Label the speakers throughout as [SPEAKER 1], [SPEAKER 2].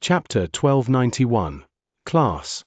[SPEAKER 1] Chapter 1291. Class.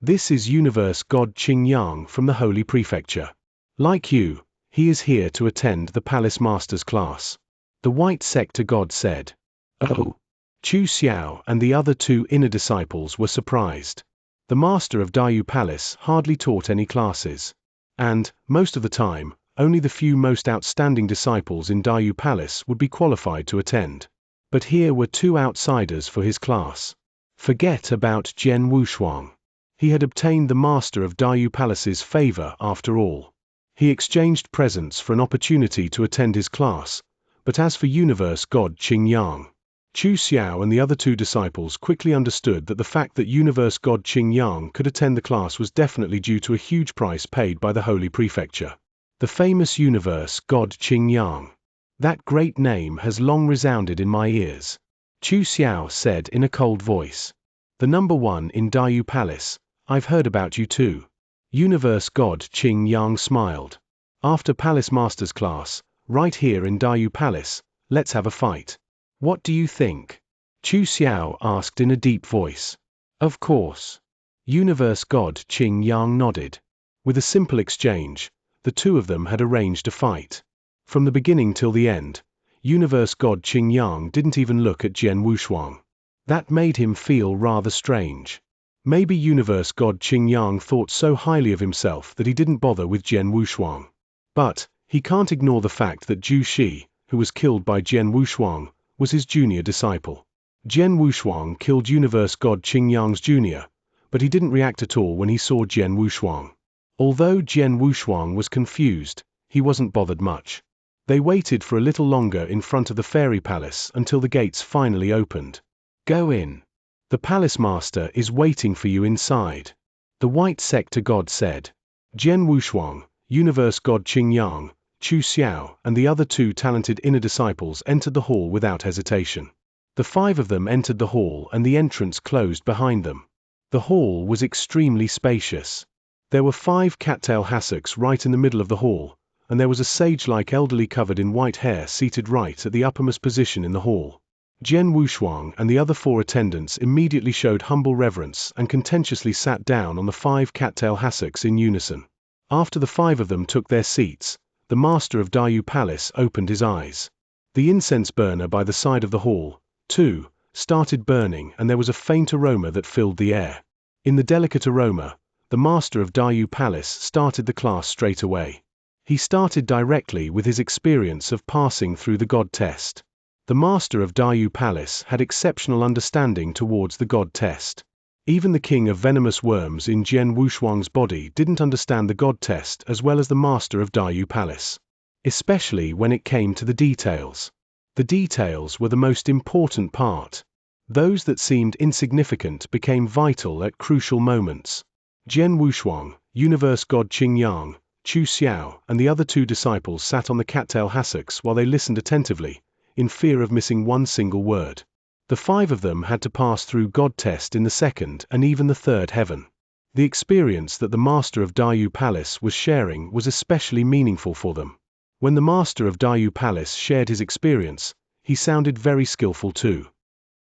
[SPEAKER 1] This is Universe God Xianxia from the Holy Prefecture. Like you, he is here to attend the Palace Master's class. The White Sector God said. Oh. Chu Xiao and the other two inner disciples were surprised. The Master of Dayu Palace hardly taught any classes. And, most of the time, only the few most outstanding disciples in Dayu Palace would be qualified to attend. But here were two outsiders for his class. Forget about Jian Wushuang. He had obtained the Master of Dayu Palace's favor after all. He exchanged presents for an opportunity to attend his class, but as for Universe God Xianxia, Chu Xiao and the other two disciples quickly understood that the fact that Universe God Xianxia could attend the class was definitely due to a huge price paid by the Holy Prefecture. The famous Universe God Xianxia. That great name has long resounded in my ears. Chu Xiao said in a cold voice. The number one in Dayu Palace, I've heard about you too. Universe God Xianxia smiled. After Palace Master's class, right here in Dayu Palace, let's have a fight. What do you think? Chu Xiao asked in a deep voice. Of course. Universe God Xianxia nodded. With a simple exchange, the two of them had arranged a fight. From the beginning till the end, Universe God Xianxia didn't even look at Jian Wushuang. That made him feel rather strange. Maybe Universe God Xianxia thought so highly of himself that he didn't bother with Jian Wushuang. But, he can't ignore the fact that Zhu Shi, who was killed by Jian Wushuang, was his junior disciple. Jian Wushuang killed Universe God Xianxia's junior, but he didn't react at all when he saw Jian Wushuang. Although Jian Wushuang was confused, he wasn't bothered much. They waited for a little longer in front of the fairy palace until the gates finally opened. Go in. The palace master is waiting for you inside. The White Sector God said. Jian Wushuang, Universe God Xianxia, Chu Xiao and the other two talented inner disciples entered the hall without hesitation. The five of them entered the hall and the entrance closed behind them. The hall was extremely spacious. There were 5 cattail hassocks right in the middle of the hall, and there was a sage-like elderly covered in white hair seated right at the uppermost position in the hall. Jian Wushuang and the other 4 attendants immediately showed humble reverence and contentiously sat down on the 5 cattail hassocks in unison. After the 5 of them took their seats, the Master of Dayu Palace opened his eyes. The incense burner by the side of the hall, too, started burning and there was a faint aroma that filled the air. In the delicate aroma, the Master of Dayu Palace started the class straight away. He started directly with his experience of passing through the God test. The Master of Dayu Palace had exceptional understanding towards the God test. Even the king of venomous worms in Jian Wushuang's body didn't understand the God test as well as the Master of Dayu Palace. Especially when it came to the details. The details were the most important part. Those that seemed insignificant became vital at crucial moments. Jian Wushuang, Universe God Xianxia, Chu Xiao and the other 2 disciples sat on the cattail hassocks while they listened attentively, in fear of missing one single word. The 5 of them had to pass through God test in the 2nd and even the 3rd heaven. The experience that the Master of Dayu Palace was sharing was especially meaningful for them. When the Master of Dayu Palace shared his experience, he sounded very skillful too.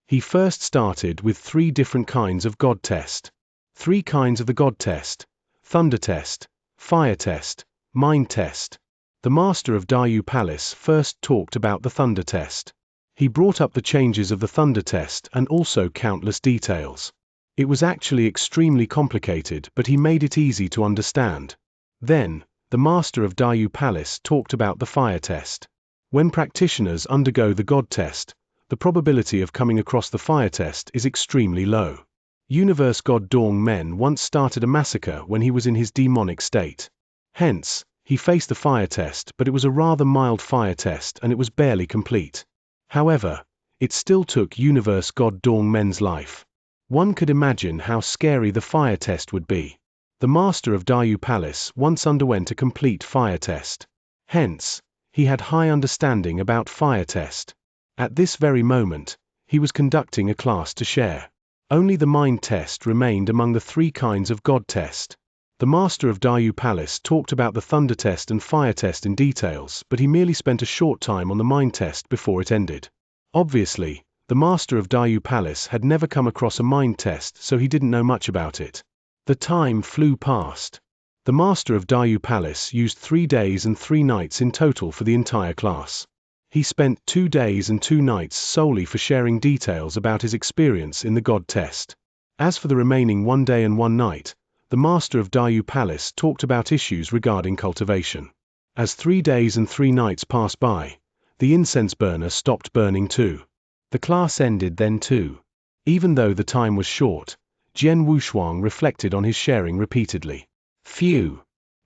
[SPEAKER 1] He first started with 3 different kinds of God test. 3 kinds of the God test: Thunder test, Fire test, Mind test. The Master of Dayu Palace first talked about the Thunder test. He brought up the changes of the Thunder test and also countless details. It was actually extremely complicated, but he made it easy to understand. Then, the Master of Dayu Palace talked about the Fire test. When practitioners undergo the God test, the probability of coming across the Fire test is extremely low. Universe God Dong Men once started a massacre when he was in his demonic state. Hence, he faced the Fire test, but it was a rather mild Fire test and it was barely complete. However, it still took Universe God Dong Men's life. One could imagine how scary the Fire test would be. The Master of Dayu Palace once underwent a complete Fire test. Hence, he had high understanding about Fire test. At this very moment, he was conducting a class to share. Only the Mind test remained among the 3 kinds of God test. The Master of Dayu Palace talked about the Thunder test and Fire test in details, but he merely spent a short time on the Mind test before it ended. Obviously, The master of Dayu Palace had never come across a mind test, so he didn't know much about it. The time flew past. The master of Dayu Palace used 3 days and 3 nights in total for the entire class. He spent 2 days and 2 nights solely for sharing details about his experience in the God test. As for the remaining 1 day and 1 night, the master of Dayu Palace talked about issues regarding cultivation. As 3 days and 3 nights passed by, the incense burner stopped burning too. The class ended then too. Even though the time was short, Jian Wushuang reflected on his sharing repeatedly. Phew!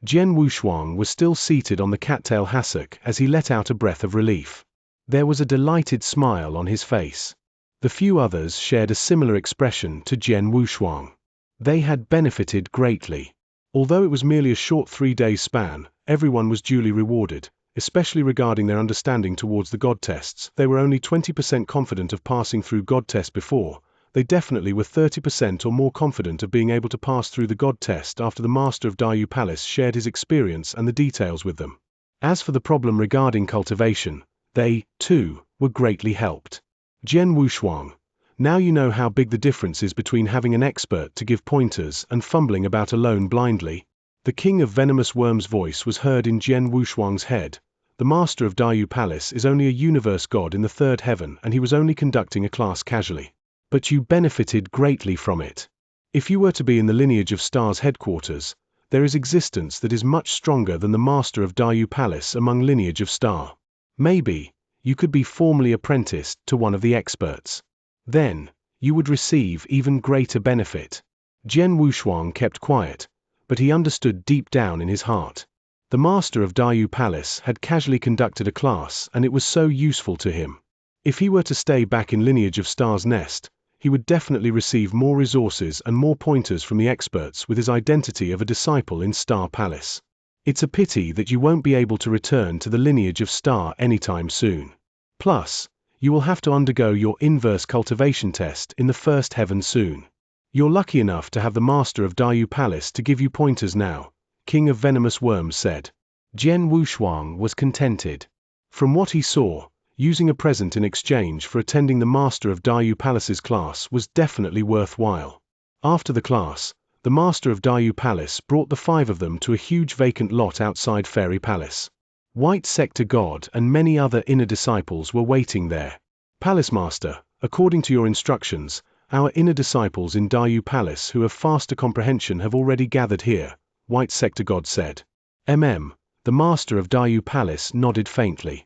[SPEAKER 1] Jian Wushuang was still seated on the cattail hassock as he let out a breath of relief. There was a delighted smile on his face. The few others shared a similar expression to Jian Wushuang. They had benefited greatly. Although it was merely a short 3-day span, everyone was duly rewarded, especially regarding their understanding towards the God tests. They were only 20% confident of passing through God test before. They definitely were 30% or more confident of being able to pass through the God test after the master of Dayu Palace shared his experience and the details with them. As for the problem regarding cultivation, they, too, were greatly helped. Jian Wushuang, now you know how big the difference is between having an expert to give pointers and fumbling about alone blindly. The king of venomous worms' voice was heard in Jian Wushuang's head. The master of Dayu Palace is only a universe god in the 3rd heaven, and he was only conducting a class casually. But you benefited greatly from it. If you were to be in the lineage of Star's headquarters, there is existence that is much stronger than the master of Dayu Palace among lineage of Star. Maybe, you could be formally apprenticed to one of the experts. Then, you would receive even greater benefit. Jian Wushuang kept quiet, but he understood deep down in his heart. The master of Dayu Palace had casually conducted a class and it was so useful to him. If he were to stay back in lineage of Star's nest, he would definitely receive more resources and more pointers from the experts with his identity of a disciple in Star Palace. It's a pity that you won't be able to return to the lineage of Star anytime soon. Plus, you will have to undergo your inverse cultivation test in the 1st heaven soon. You're lucky enough to have the master of Dayu Palace to give you pointers now, King of Venomous Worms said. Jian Wushuang was contented. From what he saw, using a present in exchange for attending the master of Dayu Palace's class was definitely worthwhile. After the class, the master of Dayu Palace brought the 5 of them to a huge vacant lot outside Fairy Palace. White Sector God and many other inner disciples were waiting there. Palace Master, according to your instructions, our inner disciples in Dayu Palace who have faster comprehension have already gathered here, White Sector God said. The master of Dayu Palace nodded faintly.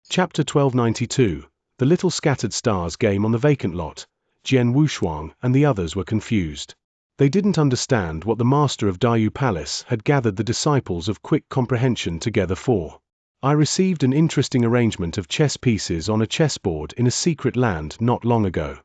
[SPEAKER 1] Chapter 1292, The Little Scattered Stars Game on the Vacant Lot. Jian Wushuang and the others were confused. They didn't understand what the master of Dayu Palace had gathered the disciples of quick comprehension together for. I received an interesting arrangement of chess pieces on a chessboard in a secret land not long ago.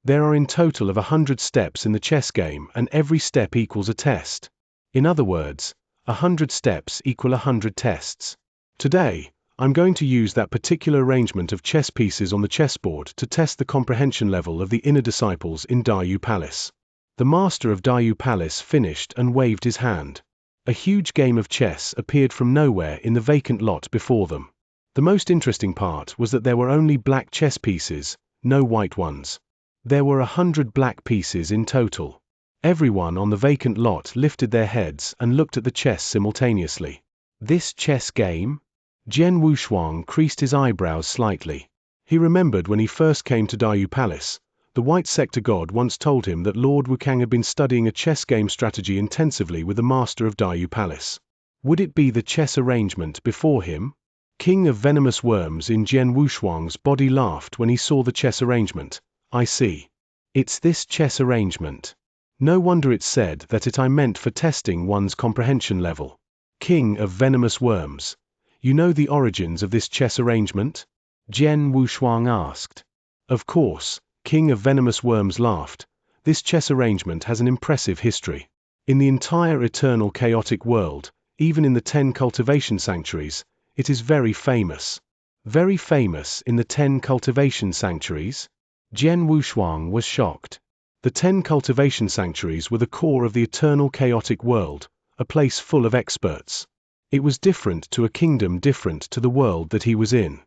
[SPEAKER 1] There are in total of 100 steps in the chess game and every step equals a test. In other words, 100 steps equal 100 tests. Today, I'm going to use that particular arrangement of chess pieces on the chessboard to test the comprehension level of the inner disciples in Dayu Palace. The master of Dayu Palace finished and waved his hand. A huge game of chess appeared from nowhere in the vacant lot before them. The most interesting part was that there were only black chess pieces, no white ones. There were 100 black pieces in total. Everyone on the vacant lot lifted their heads and looked at the chess simultaneously. This chess game? Jian Wushuang creased his eyebrows slightly. He remembered when he first came to Dayu Palace, the White Sector God once told him that Lord Wukang had been studying a chess game strategy intensively with the master of Dayu Palace. Would it be the chess arrangement before him? King of Venomous Worms in Jian Wushuang's body laughed when he saw the chess arrangement. I see. It's this chess arrangement. No wonder it said that I meant for testing one's comprehension level. King of Venomous Worms. You know the origins of this chess arrangement? Jian Wushuang asked. Of course, King of Venomous Worms laughed. This chess arrangement has an impressive history. In the entire eternal chaotic world, even in the 10 cultivation sanctuaries, it is very famous. Very famous in the 10 cultivation sanctuaries? Jian Wushuang was shocked. The 10 cultivation sanctuaries were the core of the eternal chaotic world, a place full of experts. It was different to a kingdom different to the world that he was in.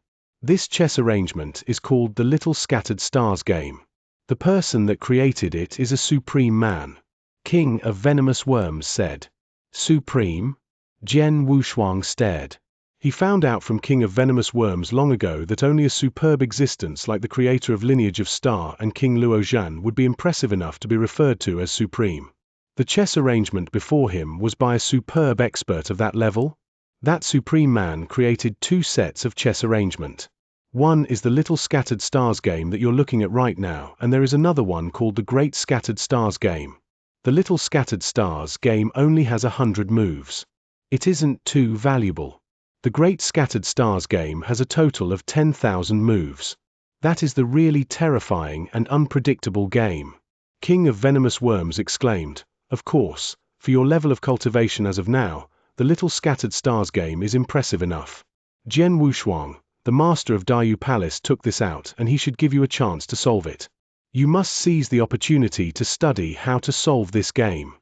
[SPEAKER 1] This chess arrangement is called the Little Scattered Stars game. The person that created it is a supreme man. King of Venomous Worms said. Supreme? Jian Wushuang stared. He found out from King of Venomous Worms long ago that only a superb existence like the creator of Lineage of Star and King Luozhan would be impressive enough to be referred to as supreme. The chess arrangement before him was by a superb expert of that level. That supreme man created two sets of chess arrangement. One is the Little Scattered Stars game that you're looking at right now, and there is another one called the Great Scattered Stars game. The Little Scattered Stars game only has 100 moves. It isn't too valuable. The Great Scattered Stars game has a total of 10,000 moves. That is the really terrifying and unpredictable game. King of Venomous Worms exclaimed. Of course, for your level of cultivation as of now, the Little Scattered Stars game is impressive enough. Jian Wushuang, the master of Dayu Palace, took this out, and he should give you a chance to solve it. You must seize the opportunity to study how to solve this game.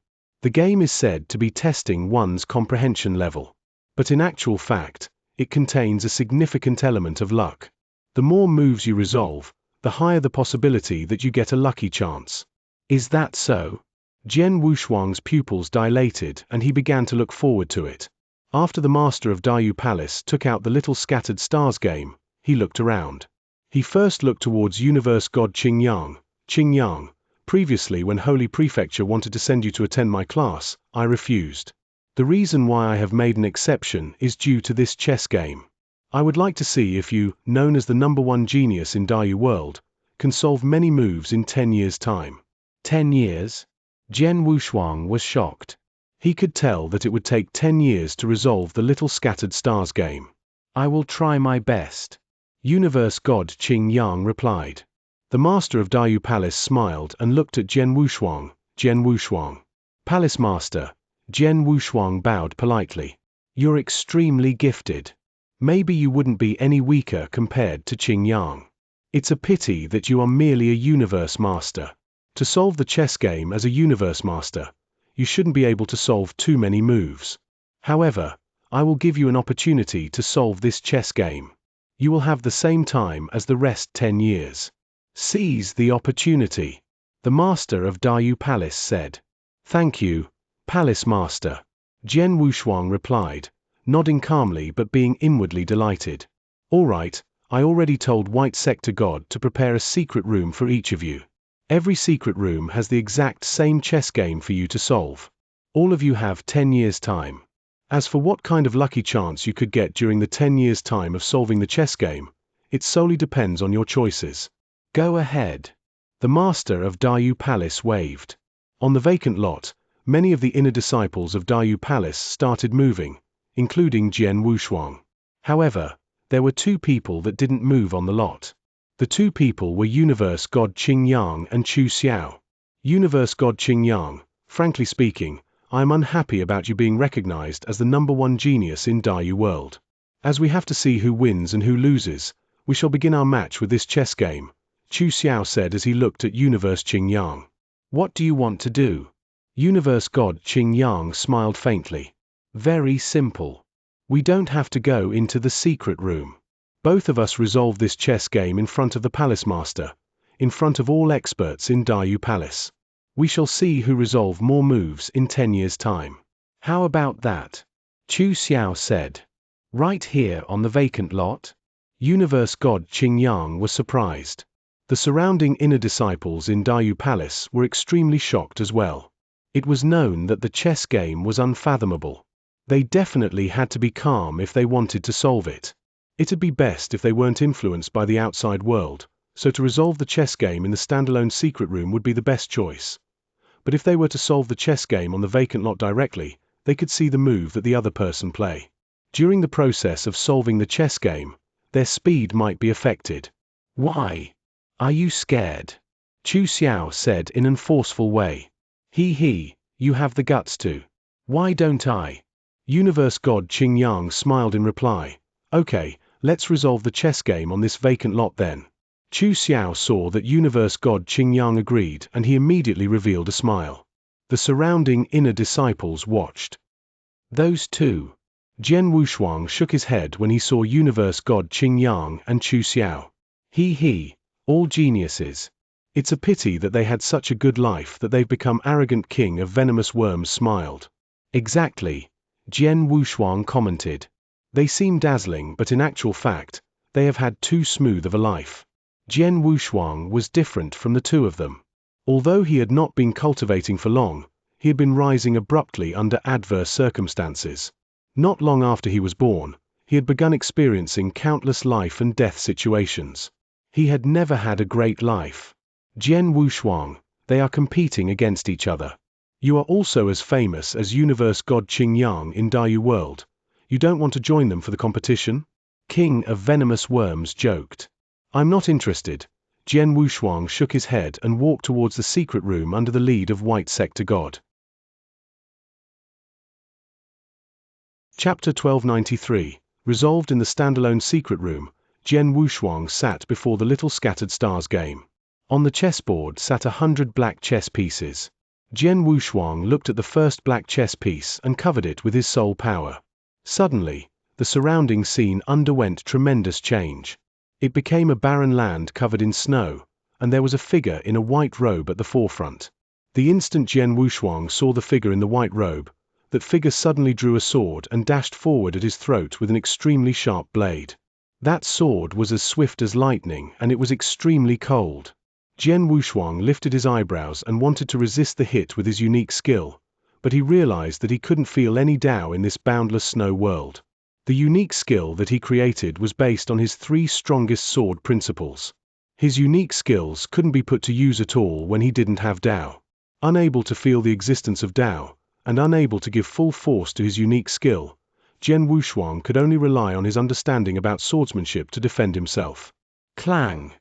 [SPEAKER 1] The game is said to be testing one's comprehension level. But in actual fact, it contains a significant element of luck. The more moves you resolve, the higher the possibility that you get a lucky chance. Is that so? Jian Wushuang's pupils dilated, and he began to look forward to it. After the master of Dayu Palace took out the Little Scattered Stars game, he looked around. He first looked towards Universe God Qingyang. Qingyang, previously when Holy Prefecture wanted to send you to attend my class, I refused. The reason why I have made an exception is due to this chess game. I would like to see if you, known as the #1 genius in Dayu world, can solve many moves in 10 years' time. 10 years? Jian Wushuang was shocked. He could tell that it would take 10 years to resolve the Little Scattered Stars game. I will try my best. Universe God Qingyang replied. The master of Dayu Palace smiled and looked at Jian Wushuang. Jian Wushuang. Palace Master. Jian Wushuang bowed politely. You're extremely gifted. Maybe you wouldn't be any weaker compared to Qingyang. It's a pity that you are merely a universe master. To solve the chess game as a universe master, you shouldn't be able to solve too many moves. However, I will give you an opportunity to solve this chess game. You will have the same time as the rest 10 years. Seize the opportunity. The master of Dayu Palace said. Thank you, Palace Master. Jian Wushuang replied, nodding calmly but being inwardly delighted. All right, I already told White Sector God to prepare a secret room for each of you. Every secret room has the exact same chess game for you to solve. All of you have 10 years' time. As for what kind of lucky chance you could get during the 10 years' time of solving the chess game, it solely depends on your choices. Go ahead. The master of Dayu Palace waved. On the vacant lot, many of the inner disciples of Dayu Palace started moving, including Jian Wushuang. However, there were two people that didn't move on the lot. The two people were Universe God Qingyang and Chu Xiao. Universe God Qingyang, frankly speaking, I am unhappy about you being recognized as the #1 genius in Dayu world. As we have to see who wins and who loses, we shall begin our match with this chess game, Chu Xiao said as he looked at Universe Qingyang. What do you want to do? Universe God Qingyang smiled faintly. Very simple. We don't have to go into the secret room. Both of us resolve this chess game in front of the Palace Master, in front of all experts in Dayu Palace. We shall see who resolve more moves in 10 years' time. How about that? Chu Xiao said. Right here on the vacant lot? Universe God Qingyang was surprised. The surrounding inner disciples in Dayu Palace were extremely shocked as well. It was known that the chess game was unfathomable. They definitely had to be calm if they wanted to solve it. It'd be best if they weren't influenced by the outside world, so to resolve the chess game in the standalone secret room would be the best choice. But if they were to solve the chess game on the vacant lot directly, they could see the move that the other person play. During the process of solving the chess game, their speed might be affected. Why? Are you scared? Chu Xiao said in an forceful way. You have the guts to. Why don't I? Universe God Qingyang smiled in reply. Okay, let's resolve the chess game on this vacant lot then. Chu Xiao saw that Universe God Qingyang agreed and he immediately revealed a smile. The surrounding inner disciples watched. Those two. Jian Wushuang shook his head when he saw universe god Qingyang and Chu Xiao. He, all geniuses. It's a pity that they had such a good life that they've become arrogant. King of Venomous Worms smiled. Exactly, Jian Wushuang commented. They seem dazzling, but in actual fact, they have had too smooth of a life. Jian Wushuang was different from the two of them. Although he had not been cultivating for long, he had been rising abruptly under adverse circumstances. Not long after he was born, he had begun experiencing countless life and death situations. He had never had a great life. Jian Wushuang, they are competing against each other. You are also as famous as universe god Qingyang in Dayu world. You don't want to join them for the competition? King of Venomous Worms joked. I'm not interested. Jian Wushuang shook his head and walked towards the secret room under the lead of White Sector God. Chapter 1293. Resolved in the standalone secret room, Jian Wushuang sat before the little scattered stars game. On the chessboard sat 100 black chess pieces. Jian Wushuang looked at the first black chess piece and covered it with his soul power. Suddenly, the surrounding scene underwent tremendous change. It became a barren land covered in snow, and there was a figure in a white robe at the forefront. The instant Jian Wushuang saw the figure in the white robe, that figure suddenly drew a sword and dashed forward at his throat with an extremely sharp blade. That sword was as swift as lightning, and it was extremely cold. Jian Wushuang lifted his eyebrows and wanted to resist the hit with his unique skill, but he realized that he couldn't feel any Tao in this boundless snow world. The unique skill that he created was based on his 3 strongest sword principles. His unique skills couldn't be put to use at all when he didn't have Tao. Unable to feel the existence of Tao, and unable to give full force to his unique skill, Jian Wushuang could only rely on his understanding about swordsmanship to defend himself. Clang!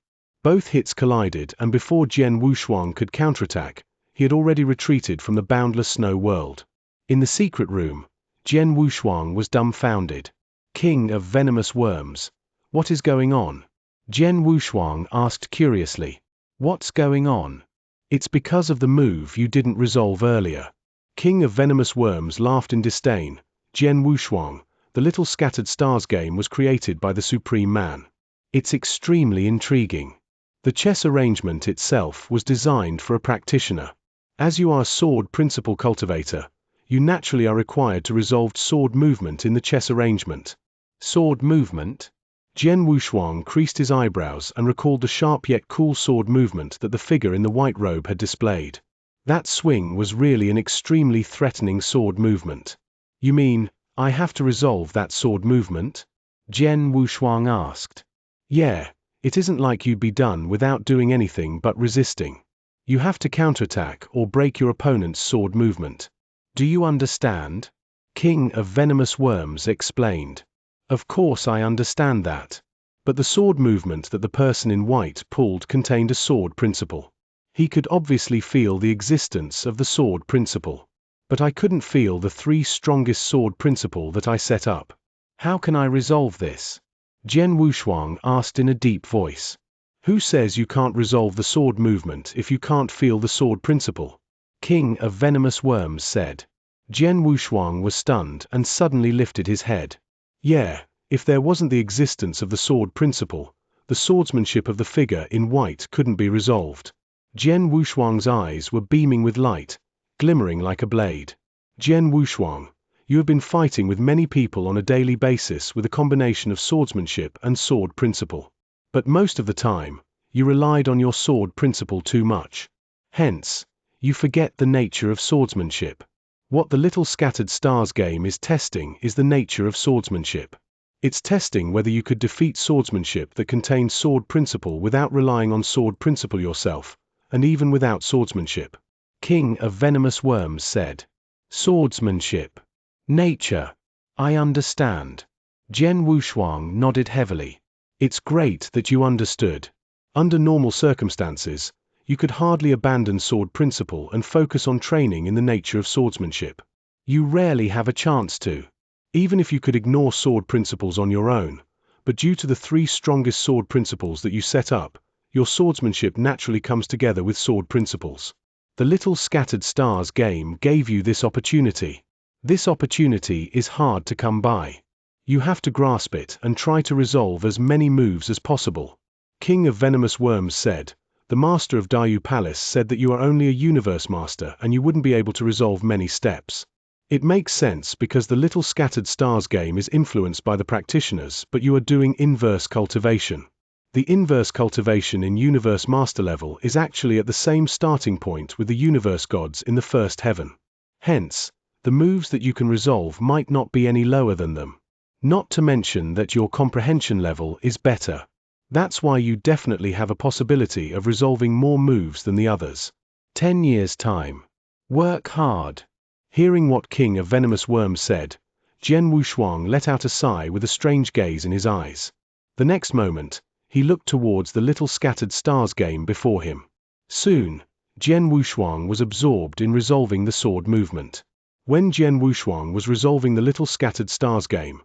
[SPEAKER 1] Both hits collided, and before Jian Wushuang could counterattack, he had already retreated from the boundless snow world. In the secret room, Jian Wushuang was dumbfounded. King of Venomous Worms, what is going on? Jian Wushuang asked curiously. What's going on? It's because of the move you didn't resolve earlier. King of Venomous Worms laughed in disdain. Jian Wushuang, the little scattered stars game was created by the Supreme Man. It's extremely intriguing. The chess arrangement itself was designed for a practitioner. As you are a sword principle cultivator, you naturally are required to resolve sword movement in the chess arrangement. Sword movement? Jian Wushuang creased his eyebrows and recalled the sharp yet cool sword movement that the figure in the white robe had displayed. That swing was really an extremely threatening sword movement. You mean, I have to resolve that sword movement? Jian Wushuang asked. Yeah, it isn't like you'd be done without doing anything but resisting. You have to counterattack or break your opponent's sword movement. Do you understand? King of Venomous Worms explained. Of course I understand that. But the sword movement that the person in white pulled contained a sword principle. He could obviously feel the existence of the sword principle. But I couldn't feel the 3 strongest sword principle that I set up. How can I resolve this? Jian Wushuang asked in a deep voice. Who says you can't resolve the sword movement if you can't feel the sword principle? King of Venomous Worms said. Jian Wushuang was stunned and suddenly lifted his head. Yeah, if there wasn't the existence of the sword principle, the swordsmanship of the figure in white couldn't be resolved. Jian Wushuang's eyes were beaming with light, glimmering like a blade. Jian Wushuang, you have been fighting with many people on a daily basis with a combination of swordsmanship and sword principle. But most of the time, you relied on your sword principle too much. Hence, you forget the nature of swordsmanship. What the little scattered stars game is testing is the nature of swordsmanship. It's testing whether you could defeat swordsmanship that contains sword principle without relying on sword principle yourself, and even without swordsmanship. King of Venomous Worms said. Swordsmanship. Nature. I understand. Jian Wushuang nodded heavily. It's great that you understood. Under normal circumstances, you could hardly abandon sword principle and focus on training in the nature of swordsmanship. You rarely have a chance to. Even if you could ignore sword principles on your own, but due to the 3 strongest sword principles that you set up, your swordsmanship naturally comes together with sword principles. The little scattered stars game gave you this opportunity. This opportunity is hard to come by. You have to grasp it and try to resolve as many moves as possible. King of Venomous Worms said, "The Master of Dayu Palace said that you are only a universe master and you wouldn't be able to resolve many steps." It makes sense because the Little Scattered Stars game is influenced by the practitioners, but you are doing inverse cultivation. The inverse cultivation in Universe Master level is actually at the same starting point with the Universe Gods in the first heaven. Hence, the moves that you can resolve might not be any lower than them. Not to mention that your comprehension level is better. That's why you definitely have a possibility of resolving more moves than the others. 10 years' time. Work hard. Hearing what King of Venomous Worms said, Jian Wushuang let out a sigh with a strange gaze in his eyes. The next moment, he looked towards the Little Scattered Stars game before him. Soon, Jian Wushuang was absorbed in resolving the sword movement. When Jian Wushuang was resolving the Little Scattered Stars game,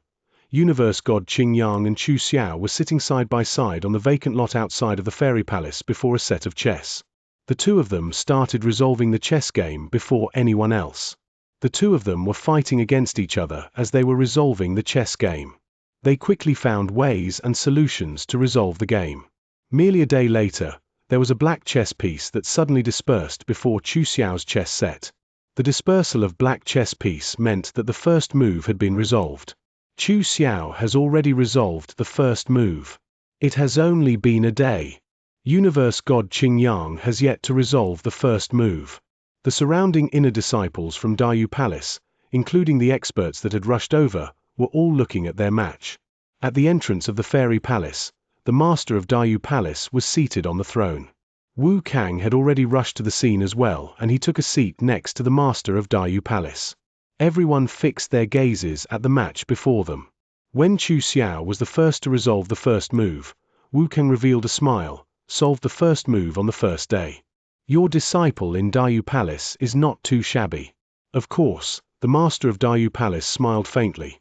[SPEAKER 1] Universe God Qingyang and Chu Xiao were sitting side by side on the vacant lot outside of the Fairy Palace before a set of chess. The two of them started resolving the chess game before anyone else. The two of them were fighting against each other as they were resolving the chess game. They quickly found ways and solutions to resolve the game. Merely a day later, there was a black chess piece that suddenly dispersed before Chu Xiao's chess set. The dispersal of black chess piece meant that the first move had been resolved. Chu Xiao has already resolved the first move. It has only been a day. Universe God Qingyang has yet to resolve the first move. The surrounding inner disciples from Dayu Palace, including the experts that had rushed over, were all looking at their match. At the entrance of the Fairy Palace, the master of Dayu Palace was seated on the throne. Wu Kang had already rushed to the scene as well, and he took a seat next to the master of Dayu Palace. Everyone fixed their gazes at the match before them. When Chu Xiao was the first to resolve the first move, Wu Kang revealed a smile, solved the first move on the first day. Your disciple in Dayu Palace is not too shabby. Of course, the master of Dayu Palace smiled faintly.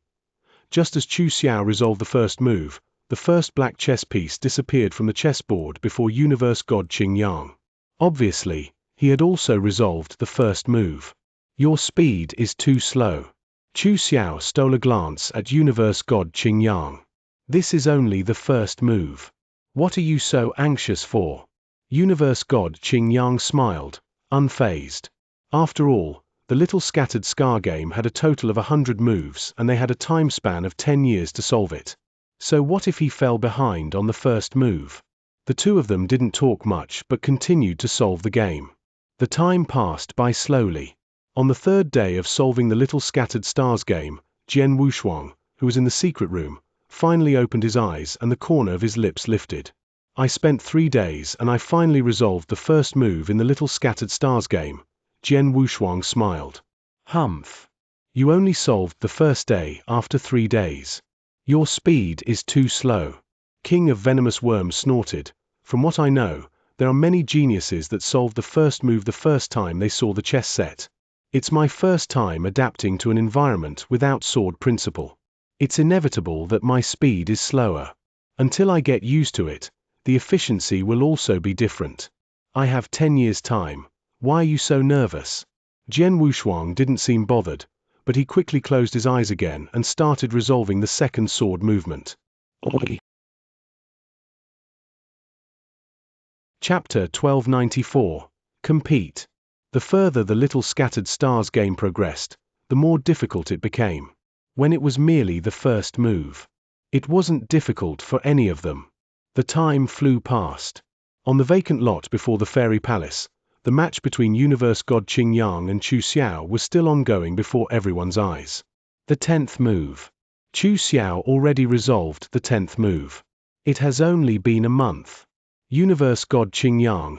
[SPEAKER 1] Just as Chu Xiao resolved the first move, the first black chess piece disappeared from the chessboard before Universe God Qingyang. Obviously, he had also resolved the first move. Your speed is too slow. Chu Xiao stole a glance at Universe God Qingyang. This is only the first move. What are you so anxious for? Universe God Qingyang smiled, unfazed. After all, the Little Scattered Scar game had a total of 100 moves and they had a time span of 10 years to solve it. So what if he fell behind on the first move? The two of them didn't talk much but continued to solve the game. The time passed by slowly. On the third day of solving the Little Scattered Stars game, Jian Wushuang, who was in the secret room, finally opened his eyes and the corner of his lips lifted. I spent 3 days and I finally resolved the first move in the Little Scattered Stars game. Jian Wushuang smiled. Humph. You only solved the first day after 3 days. Your speed is too slow. King of Venomous Worms snorted. From what I know, there are many geniuses that solved the first move the first time they saw the chess set. It's my first time adapting to an environment without sword principle. It's inevitable that my speed is slower. Until I get used to it, the efficiency will also be different. I have 10 years' time. Why are you so nervous? Jian Wushuang didn't seem bothered, but he quickly closed his eyes again and started resolving the second sword movement. Chapter 1294. Compete. The further the Little Scattered Stars game progressed, the more difficult it became. When it was merely the first move, it wasn't difficult for any of them. The time flew past. On the vacant lot before the Fairy Palace, the match between Universe God Qingyang and Chu Xiao was still ongoing before everyone's eyes. The 10th move. Chu Xiao already resolved the 10th move. It has only been a month. Universe God Qingyang,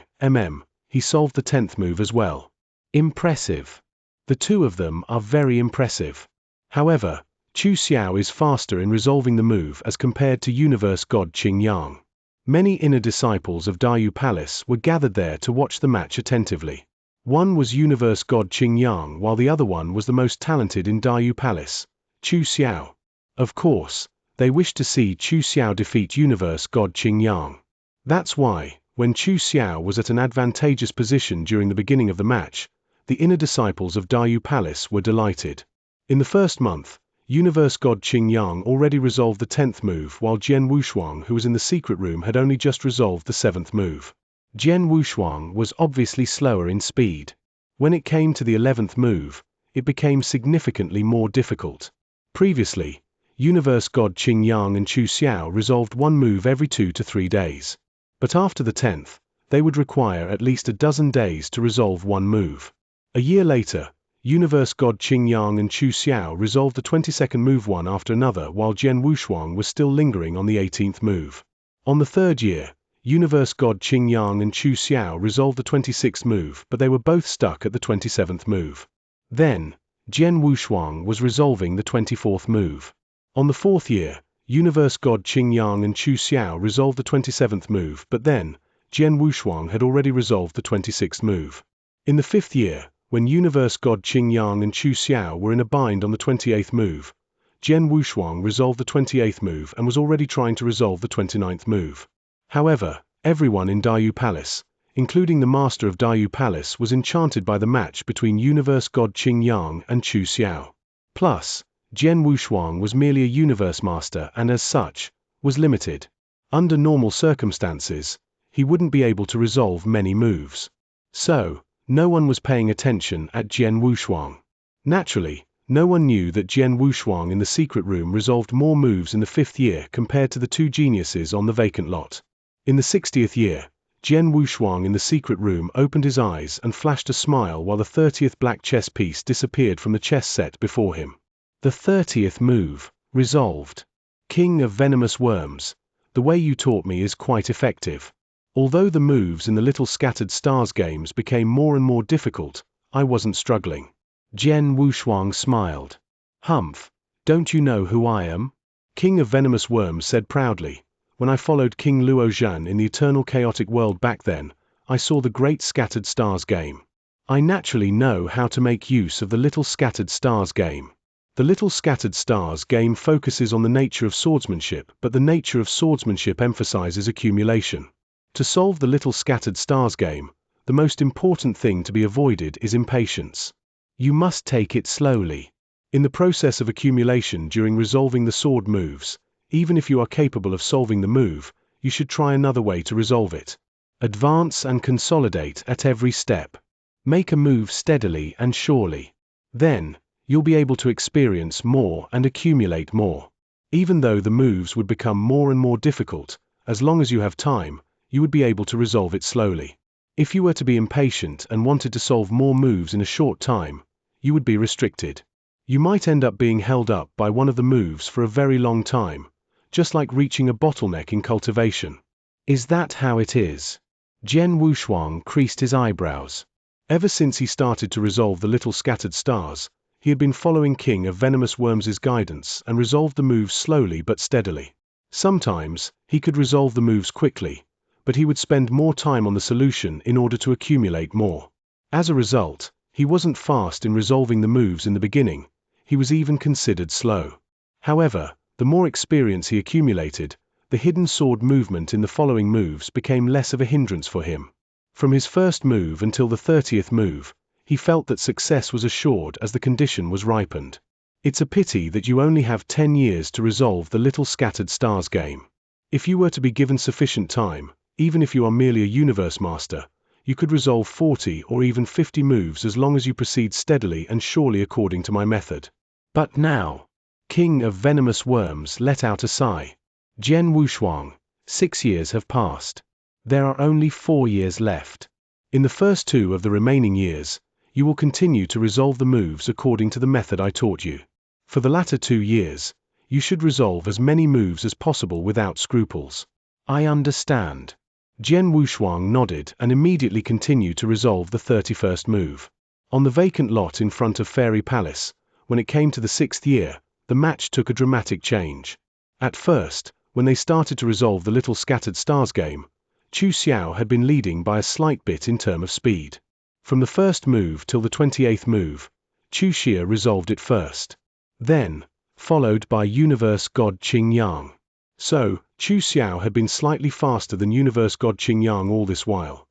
[SPEAKER 1] he solved the 10th move as well. Impressive. The two of them are very impressive. However, Chu Xiao is faster in resolving the move as compared to Universe God Qingyang. Many inner disciples of Dayu Palace were gathered there to watch the match attentively. One was Universe God Qingyang while the other one was the most talented in Dayu Palace, Chu Xiao. Of course, they wished to see Chu Xiao defeat Universe God Qingyang. That's why, when Chu Xiao was at an advantageous position during the beginning of the match, the inner disciples of Dayu Palace were delighted. In the first month, universe god Xianxia already resolved the 10th move, while Jian Wushuang, who was in the secret room, had only just resolved the 7th move. Jian Wushuang was obviously slower in speed. When it came to the 11th move, it became significantly more difficult. Previously, universe god Xianxia and Chu Xiao resolved one move every 2 to 3 days. But after the 10th, they would require at least a dozen days to resolve one move. A year later, universe god Xianxia and Chu Xiao resolved the 22nd move one after another, while Jian Wushuang was still lingering on the 18th move. On the third year, universe god Xianxia and Chu Xiao resolved the 26th move, but they were both stuck at the 27th move. Then, Jian Wushuang was resolving the 24th move. On the fourth year, universe god Xianxia and Chu Xiao resolved the 27th move, but then, Jian Wushuang had already resolved the 26th move. In the fifth year, when universe god Xianxia and Chu Xiao were in a bind on the 28th move, Jian Wushuang resolved the 28th move and was already trying to resolve the 29th move. However, everyone in Dayu Palace, including the master of Dayu Palace, was enchanted by the match between universe god Xianxia and Chu Xiao. Plus, Jian Wushuang was merely a universe master and as such, was limited. Under normal circumstances, he wouldn't be able to resolve many moves. So, no one was paying attention at Jian Wushuang. Naturally, no one knew that Jian Wushuang in the secret room resolved more moves in the 5th year compared to the two geniuses on the vacant lot. In the 60th year, Jian Wushuang in the secret room opened his eyes and flashed a smile while the 30th black chess piece disappeared from the chess set before him. The 30th move, resolved. King of Venomous Worms, the way you taught me is quite effective. Although the moves in the Little Scattered Stars games became more and more difficult, I wasn't struggling. Jian Wushuang smiled. Humph, don't you know who I am? King of Venomous Worms said proudly. When I followed King Luo Zhan in the Eternal Chaotic World back then, I saw the Great Scattered Stars game. I naturally know how to make use of the Little Scattered Stars game. The Little Scattered Stars game focuses on the nature of swordsmanship, but the nature of swordsmanship emphasizes accumulation. To solve the Little Scattered Stars game, the most important thing to be avoided is impatience. You must take it slowly. In the process of accumulation during resolving the sword moves, even if you are capable of solving the move, you should try another way to resolve it. Advance and consolidate at every step. Make a move steadily and surely. Then, you'll be able to experience more and accumulate more. Even though the moves would become more and more difficult, as long as you have time, you would be able to resolve it slowly. If you were to be impatient and wanted to solve more moves in a short time, you would be restricted. You might end up being held up by one of the moves for a very long time, just like reaching a bottleneck in cultivation. Is that how it is? Jian Wushuang creased his eyebrows. Ever since he started to resolve the Little Scattered Stars, he had been following King of Venomous Worms' guidance and resolved the moves slowly but steadily. Sometimes, he could resolve the moves quickly, but he would spend more time on the solution in order to accumulate more. As a result, he wasn't fast in resolving the moves in the beginning, he was even considered slow. However, the more experience he accumulated, the hidden sword movement in the following moves became less of a hindrance for him. From his first move until the 30th move, he felt that success was assured as the condition was ripened. It's a pity that you only have 10 years to resolve the Little Scattered Stars game. If you were to be given sufficient time, even if you are merely a universe master, you could resolve 40 or even 50 moves as long as you proceed steadily and surely according to my method. But now, King of Venomous Worms let out a sigh. Jian Wushuang, 6 years have passed. There are only 4 years left. In the first 2 of the remaining years, you will continue to resolve the moves according to the method I taught you. For the latter 2 years, you should resolve as many moves as possible without scruples. I understand. Jian Wushuang nodded and immediately continued to resolve the 31st move. On the vacant lot in front of Fairy Palace, when it came to the 6th year, the match took a dramatic change. At first, when they started to resolve the Little Scattered Stars game, Chu Xiao had been leading by a slight bit in terms of speed. From the first move till the 28th move, Chu Xiao resolved it first. Then, followed by universe god Xianxia. So, Chu Xiao had been slightly faster than universe god Xianxia all this while.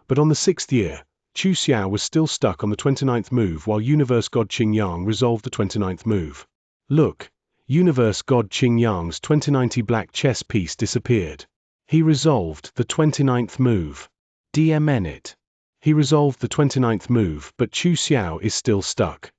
[SPEAKER 1] But on the 6th year, Chu Xiao was still stuck on the 29th move while Universe God Qingyang resolved the 29th move. Look, Universe God Qingyang's 2090 black chess piece disappeared. He resolved the 29th move. DMN it. He resolved the 29th move, but Chu Xiao is still stuck.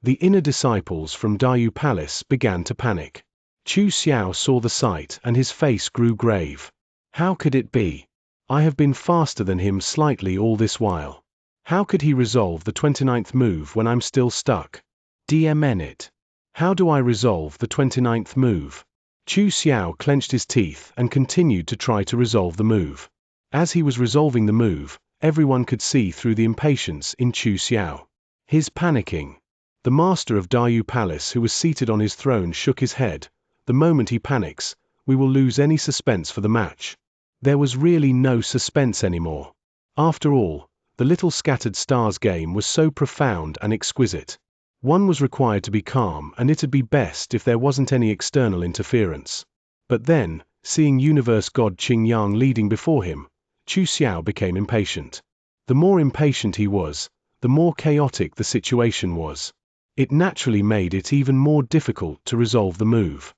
[SPEAKER 1] The inner disciples from Dayu Palace began to panic. Chu Xiao saw the sight and his face grew grave. How could it be? I have been faster than him slightly all this while. How could he resolve the 29th move when I'm still stuck? DMN it. How do I resolve the 29th move? Chu Xiao clenched his teeth and continued to try to resolve the move. As he was resolving the move, everyone could see through the impatience in Chu Xiao. His panicking. The master of Dayu Palace, who was seated on his throne, shook his head. The moment he panics, we will lose any suspense for the match. There was really no suspense anymore. After all, the little scattered stars game was so profound and exquisite. One was required to be calm, and it'd be best if there wasn't any external interference. But then, seeing Universe God Qingyang leading before him, Chu Xiao became impatient. The more impatient he was, the more chaotic the situation was. It naturally made it even more difficult to resolve the move.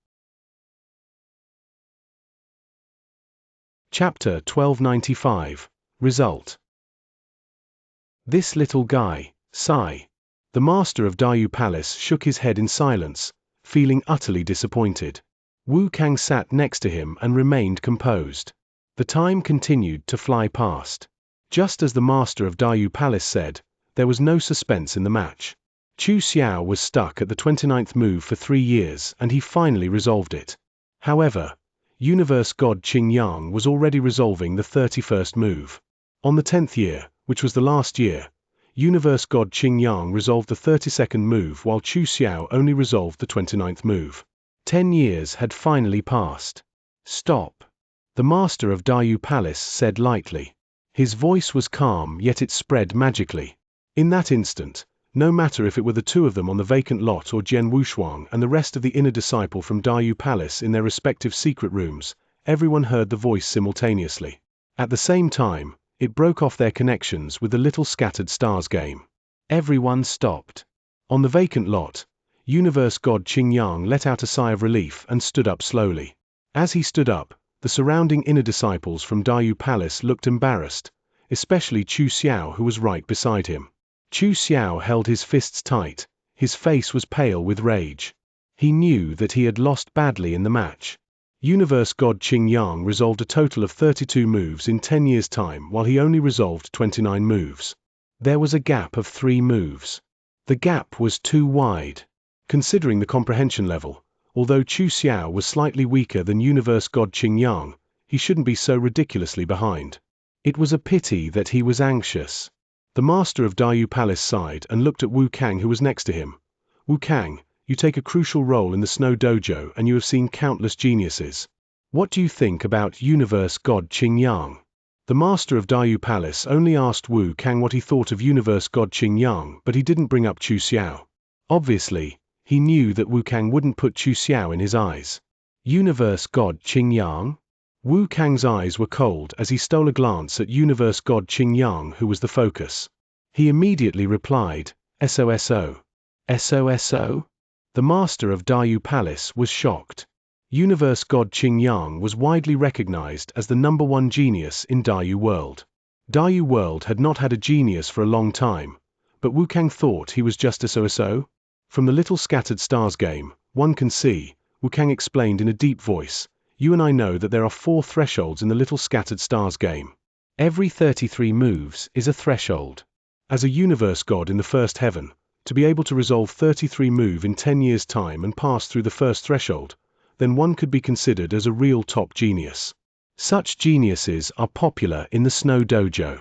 [SPEAKER 1] Chapter 1295. Result. This little guy, sigh. The master of Dayu Palace shook his head in silence, feeling utterly disappointed. Wu Kang sat next to him and remained composed. The time continued to fly past. Just as the master of Dayu Palace said, there was no suspense in the match. Chu Xiao was stuck at the 29th move for 3 years and he finally resolved it. However, Universe God Qingyang was already resolving the 31st move. On the 10th year, which was the last year, Universe God Qingyang resolved the 32nd move while Chu Xiao only resolved the 29th move. 10 years had finally passed. Stop. The master of Dayu Palace said lightly. His voice was calm, yet it spread magically. In that instant, no matter if it were the two of them on the vacant lot or Jian Wushuang and the rest of the inner disciple from Dayu Palace in their respective secret rooms, everyone heard the voice simultaneously. At the same time, it broke off their connections with the little scattered stars game. Everyone stopped. On the vacant lot, Universe God Qingyang let out a sigh of relief and stood up slowly. As he stood up, the surrounding inner disciples from Dayu Palace looked embarrassed, especially Chu Xiao, who was right beside him. Chu Xiao held his fists tight, his face was pale with rage. He knew that he had lost badly in the match. Universe God Qingyang resolved a total of 32 moves in 10 years' time while he only resolved 29 moves. There was a gap of 3 moves. The gap was too wide. Considering the comprehension level, although Chu Xiao was slightly weaker than Universe God Qingyang, he shouldn't be so ridiculously behind. It was a pity that he was anxious. The master of Dayu Palace sighed and looked at Wu Kang, who was next to him. Wu Kang, you take a crucial role in the Snow Dojo and you have seen countless geniuses. What do you think about Universe God Qingyang? The master of Dayu Palace only asked Wu Kang what he thought of Universe God Qingyang, but he didn't bring up Chu Xiao. Obviously, he knew that Wu Kang wouldn't put Chu Xiao in his eyes. Universe God Qingyang? Wu Kang's eyes were cold as he stole a glance at Universe God Qingyang, who was the focus. He immediately replied, SOSO. SOSO? The master of Dayu Palace was shocked. Universe God Qingyang was widely recognized as the #1 genius in Dayu World. Dayu World had not had a genius for a long time, but Wu Kang thought he was just SOSO. From the little scattered stars game, one can see, Wu Kang explained in a deep voice, you and I know that there are 4 thresholds in the little scattered stars game. Every 33 moves is a threshold. As a universe god in the first heaven, to be able to resolve 33 moves in 10 years' time and pass through the first threshold, then one could be considered as a real top genius. Such geniuses are popular in the Snow Dojo.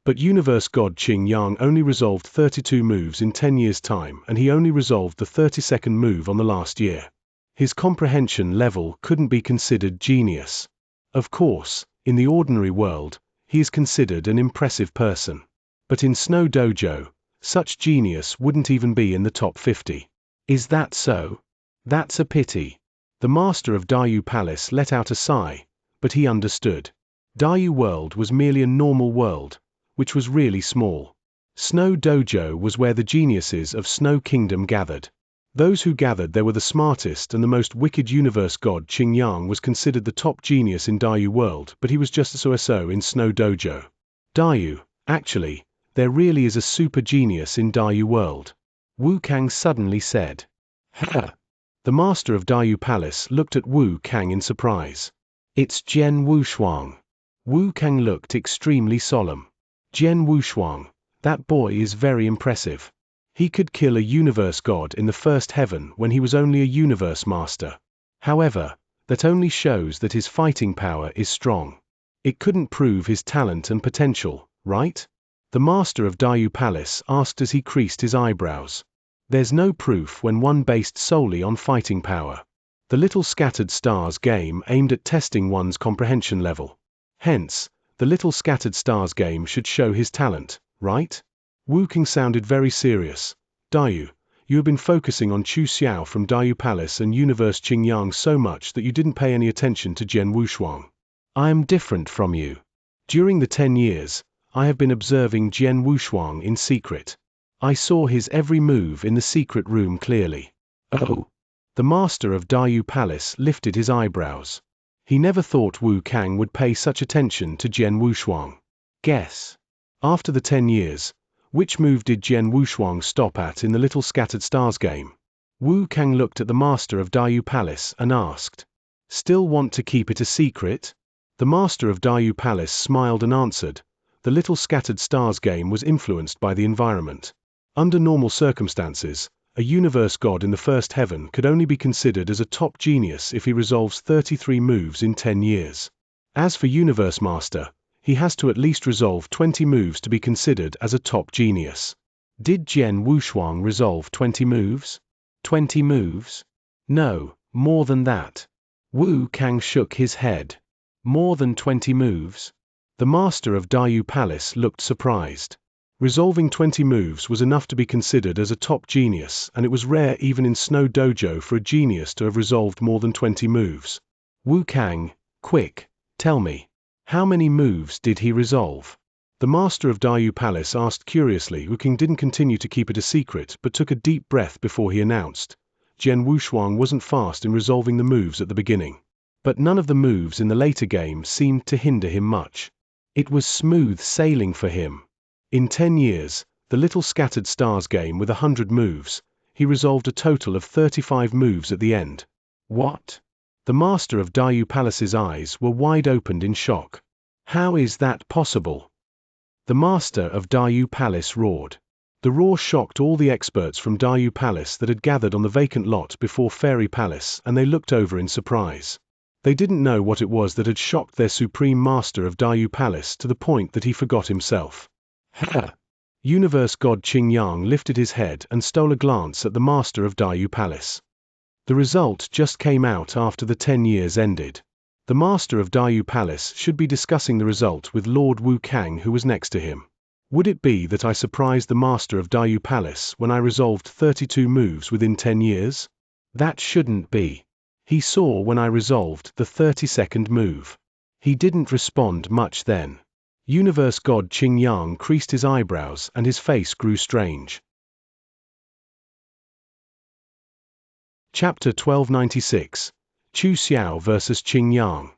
[SPEAKER 1] But Universe God Qingyang only resolved 32 moves in 10 years' time and he only resolved the 32nd move on the last year. His comprehension level couldn't be considered genius. Of course, in the ordinary world, he is considered an impressive person. But in Snow Dojo, such genius wouldn't even be in the top 50. Is that so? That's a pity. The master of Dayu Palace let out a sigh, but he understood. Dayu World was merely a normal world, which was really small. Snow Dojo was where the geniuses of Snow Kingdom gathered. Those who gathered there were the smartest and the most wicked universe god. Xianxia was considered the top genius in Daiyu world, but he was just so in Snow Dojo. Daiyu, actually, there really is a super genius in Daiyu world. Wu Kang suddenly said. Ha! The master of Daiyu Palace looked at Wu Kang in surprise. It's Jian Wushuang. Wu Kang looked extremely solemn. Jian Wushuang, that boy is very impressive. He could kill a universe god in the first heaven when he was only a universe master. However, that only shows that his fighting power is strong. It couldn't prove his talent and potential, right? The master of Daiyu Palace asked as he creased his eyebrows. There's no proof when one based solely on fighting power. The Little Scattered Stars game aimed at testing one's comprehension level. Hence, the Little Scattered Stars game should show his talent, right? Wu Kang sounded very serious. Daiyu, you have been focusing on Chu Xiao from Daiyu Palace and Universe Qingyang so much that you didn't pay any attention to Jian Wushuang. I am different from you. During the 10 years, I have been observing Jian Wushuang in secret. I saw his every move in the secret room clearly. Oh! The master of Daiyu Palace lifted his eyebrows. He never thought Wu Kang would pay such attention to Jian Wushuang. Guess. After the 10 years, which move did Jian Wushuang stop at in the Little Scattered Stars game? Wu Kang looked at the master of Daiyu Palace and asked. Still want to keep it a secret? The master of Daiyu Palace smiled and answered. The Little Scattered Stars game was influenced by the environment. Under normal circumstances, a universe god in the first heaven could only be considered as a top genius if he resolves 33 moves in 10 years. As for Universe Master, he has to at least resolve 20 moves to be considered as a top genius. Did Jian Wushuang resolve 20 moves? 20 moves? No, more than that. Wu Kang shook his head. More than 20 moves? The master of Daiyu Palace looked surprised. Resolving 20 moves was enough to be considered as a top genius, and it was rare even in Snow Dojo for a genius to have resolved more than 20 moves. Wu Kang, quick, tell me. How many moves did he resolve? The master of Daiyu Palace asked curiously. Wu Kang didn't continue to keep it a secret but took a deep breath before he announced. Jian Wushuang wasn't fast in resolving the moves at the beginning. But none of the moves in the later game seemed to hinder him much. It was smooth sailing for him. In 10 years, the Little Scattered Stars game with 100 moves, he resolved a total of 35 moves at the end. What? The master of Daiyu Palace's eyes were wide opened in shock. How is that possible? The master of Daiyu Palace roared. The roar shocked all the experts from Daiyu Palace that had gathered on the vacant lot before Fairy Palace, and they looked over in surprise. They didn't know what it was that had shocked their supreme master of Daiyu Palace to the point that he forgot himself. Ha! Universe god Qingyang lifted his head and stole a glance at the master of Daiyu Palace. The result just came out after the 10 years ended. The master of Daiyu Palace should be discussing the result with Lord Wu Kang, who was next to him. Would it be that I surprised the master of Daiyu Palace when I resolved 32 moves within 10 years? That shouldn't be. He saw when I resolved the 32nd move. He didn't respond much then. Universe god Qingyang creased his eyebrows and his face grew strange. Chapter 1296. Chu Xiao vs. Qingyang.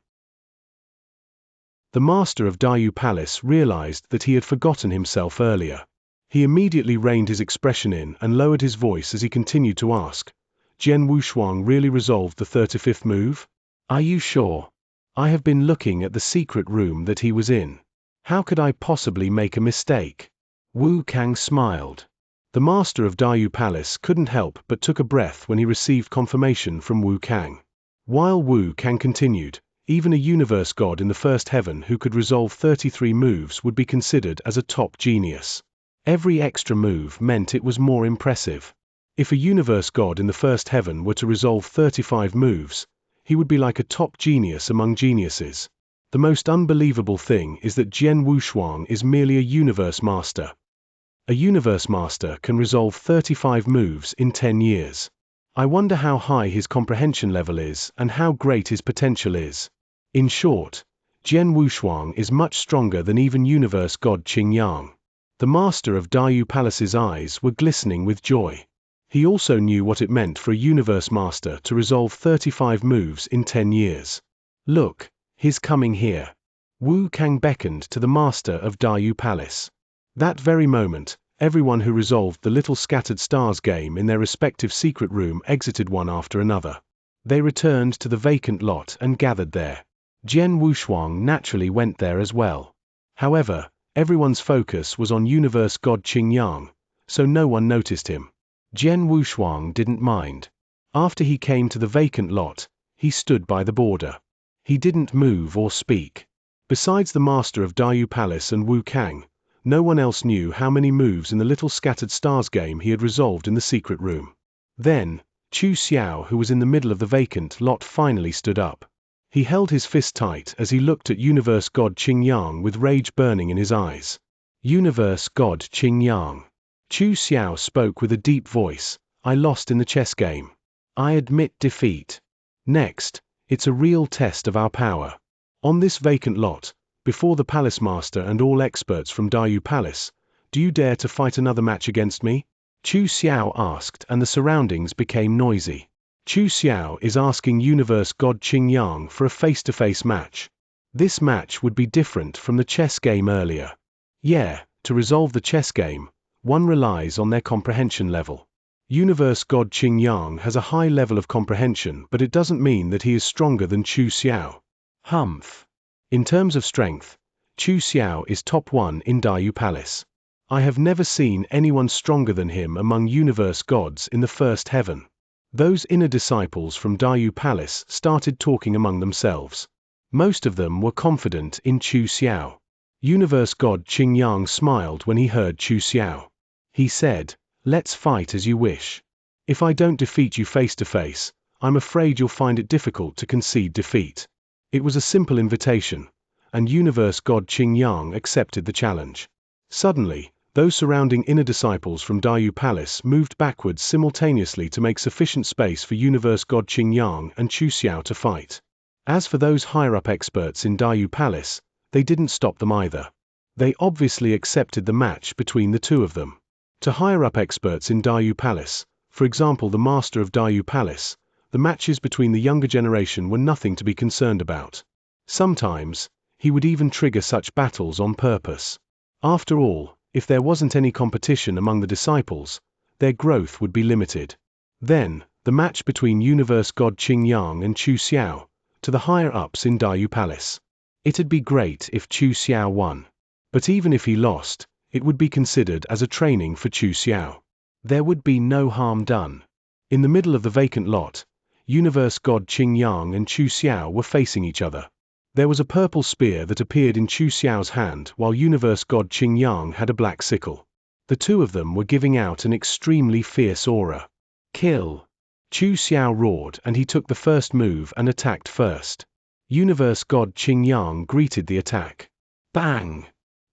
[SPEAKER 1] The master of Daiyu Palace realized that he had forgotten himself earlier. He immediately reined his expression in and lowered his voice as he continued to ask, Jian Wushuang really resolved the 35th move? Are you sure? I have been looking at the secret room that he was in. How could I possibly make a mistake? Wu Kang smiled. The master of Daiyu Palace couldn't help but took a breath when he received confirmation from Wu Kang. While Wu Kang continued, even a universe god in the first heaven who could resolve 33 moves would be considered as a top genius. Every extra move meant it was more impressive. If a universe god in the first heaven were to resolve 35 moves, he would be like a top genius among geniuses. The most unbelievable thing is that Jian Wushuang is merely a universe master. A universe master can resolve 35 moves in 10 years. I wonder how high his comprehension level is and how great his potential is. In short, Jian Wushuang is much stronger than even universe god Qingyang. The master of Dayu Palace's eyes were glistening with joy. He also knew what it meant for a universe master to resolve 35 moves in 10 years. Look, he's coming here. Wu Kang beckoned to the master of Dayu Palace. That very moment, everyone who resolved the Little Scattered Stars game in their respective secret room exited one after another. They returned to the vacant lot and gathered there. Jian Wushuang naturally went there as well. However, everyone's focus was on universe god Qingyang, so no one noticed him. Jian Wushuang didn't mind. After he came to the vacant lot, he stood by the border. He didn't move or speak. Besides the master of Dayu Palace and Wu Kang, no one else knew how many moves in the Little Scattered Stars game he had resolved in the secret room. Then, Chu Xiao, who was in the middle of the vacant lot, finally stood up. He held his fist tight as he looked at universe god Qingyang with rage burning in his eyes. Universe god Qingyang. Chu Xiao spoke with a deep voice. I lost in the chess game. I admit defeat. Next, it's a real test of our power. On this vacant lot, before the palace master and all experts from Dayu Palace, do you dare to fight another match against me? Chu Xiao asked, and the surroundings became noisy. Chu Xiao is asking universe god Qingyang for a face-to-face match. This match would be different from the chess game earlier. Yeah, to resolve the chess game, one relies on their comprehension level. Universe god Qingyang has a high level of comprehension, but it doesn't mean that he is stronger than Chu Xiao. Humph. In terms of strength, Chu Xiao is top 1 in Dayu Palace. I have never seen anyone stronger than him among universe gods in the first heaven. Those inner disciples from Dayu Palace started talking among themselves. Most of them were confident in Chu Xiao. Universe god Qingyang smiled when he heard Chu Xiao. He said, let's fight as you wish. If I don't defeat you face to face, I'm afraid you'll find it difficult to concede defeat. It was a simple invitation, and universe god Qingyang accepted the challenge. Suddenly, those surrounding inner disciples from Dayu Palace moved backwards simultaneously to make sufficient space for universe god Qingyang and Chu Xiao to fight. As for those higher-up experts in Dayu Palace, they didn't stop them either. They obviously accepted the match between the two of them. To higher-up experts in Dayu Palace, for example the master of Dayu Palace, the matches between the younger generation were nothing to be concerned about. Sometimes, he would even trigger such battles on purpose. After all, if there wasn't any competition among the disciples, their growth would be limited. Then, the match between universe god Qingyang and Chu Xiao, to the higher-ups in Dayu Palace. It'd be great if Chu Xiao won. But even if he lost, it would be considered as a training for Chu Xiao. There would be no harm done. In the middle of the vacant lot, universe god Qingyang and Chu Xiao were facing each other. There was a purple spear that appeared in Chu Xiao's hand while universe god Qingyang had a black sickle. The two of them were giving out an extremely fierce aura. Kill! Chu Xiao roared and he took the first move and attacked first. Universe god Qingyang greeted the attack. Bang!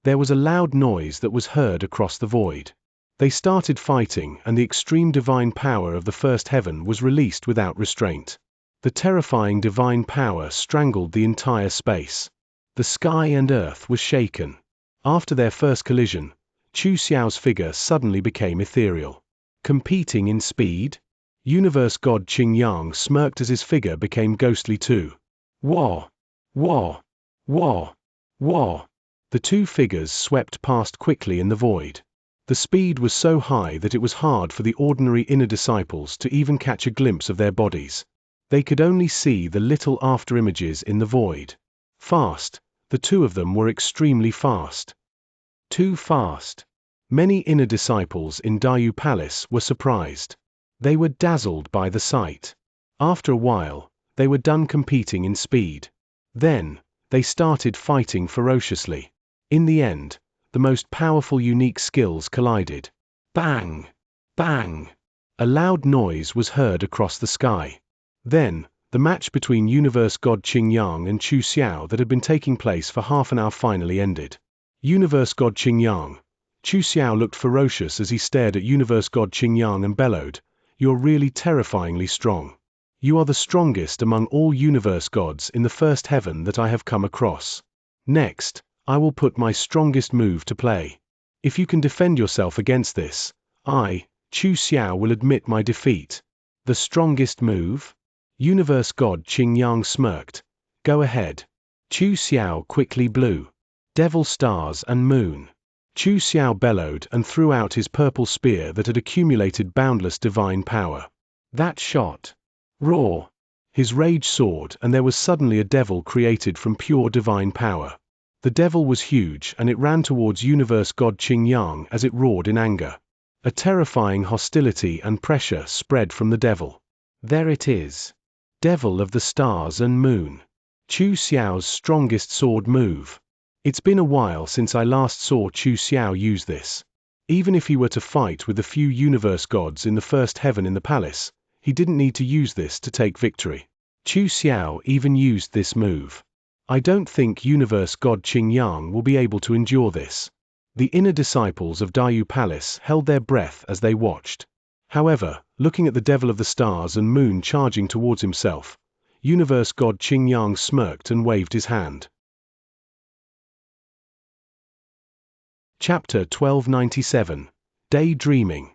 [SPEAKER 1] There was a loud noise that was heard across the void. They started fighting and the extreme divine power of the first heaven was released without restraint. The terrifying divine power strangled the entire space. The sky and earth was shaken. After their first collision, Chu Xiao's figure suddenly became ethereal. Competing in speed? Universe god Qingyang smirked as his figure became ghostly too. Wah! Wah! Wah! Wah! The two figures swept past quickly in the void. The speed was so high that it was hard for the ordinary inner disciples to even catch a glimpse of their bodies. They could only see the little afterimages in the void. Fast, the two of them were extremely fast. Too fast. Many inner disciples in Dayu Palace were surprised. They were dazzled by the sight. After a while, they were done competing in speed. Then, they started fighting ferociously. In the end, the most powerful unique skills collided. Bang! Bang! A loud noise was heard across the sky. Then, the match between universe god Qingyang and Chu Xiao that had been taking place for half an hour finally ended. Universe god Qingyang. Chu Xiao looked ferocious as he stared at universe god Qingyang and bellowed, "You're really terrifyingly strong. You are the strongest among all universe gods in the first heaven that I have come across. Next, I will put my strongest move to play." If you can defend yourself against this, I, Chu Xiao, will admit my defeat. The strongest move? Universe God Qingyang smirked. Go ahead. Chu Xiao quickly blew. Devil stars and moon. Chu Xiao bellowed and threw out his purple spear that had accumulated boundless divine power. That shot. Roar. His rage soared, and there was suddenly a devil created from pure divine power. The devil was huge, and it ran towards Universe God Qingyang as it roared in anger. A terrifying hostility and pressure spread from the devil. There it is. Devil of the stars and moon. Chu Xiao's strongest sword move. It's been a while since I last saw Chu Xiao use this. Even if he were to fight with the few universe gods in the first heaven in the palace, he didn't need to use this to take victory. Chu Xiao even used this move. I don't think Universe God Qingyang will be able to endure this. The inner disciples of Dayu Palace held their breath as they watched. However, looking at the devil of the stars and moon charging towards himself, Universe God Qingyang smirked and waved his hand. Chapter 1297. Daydreaming.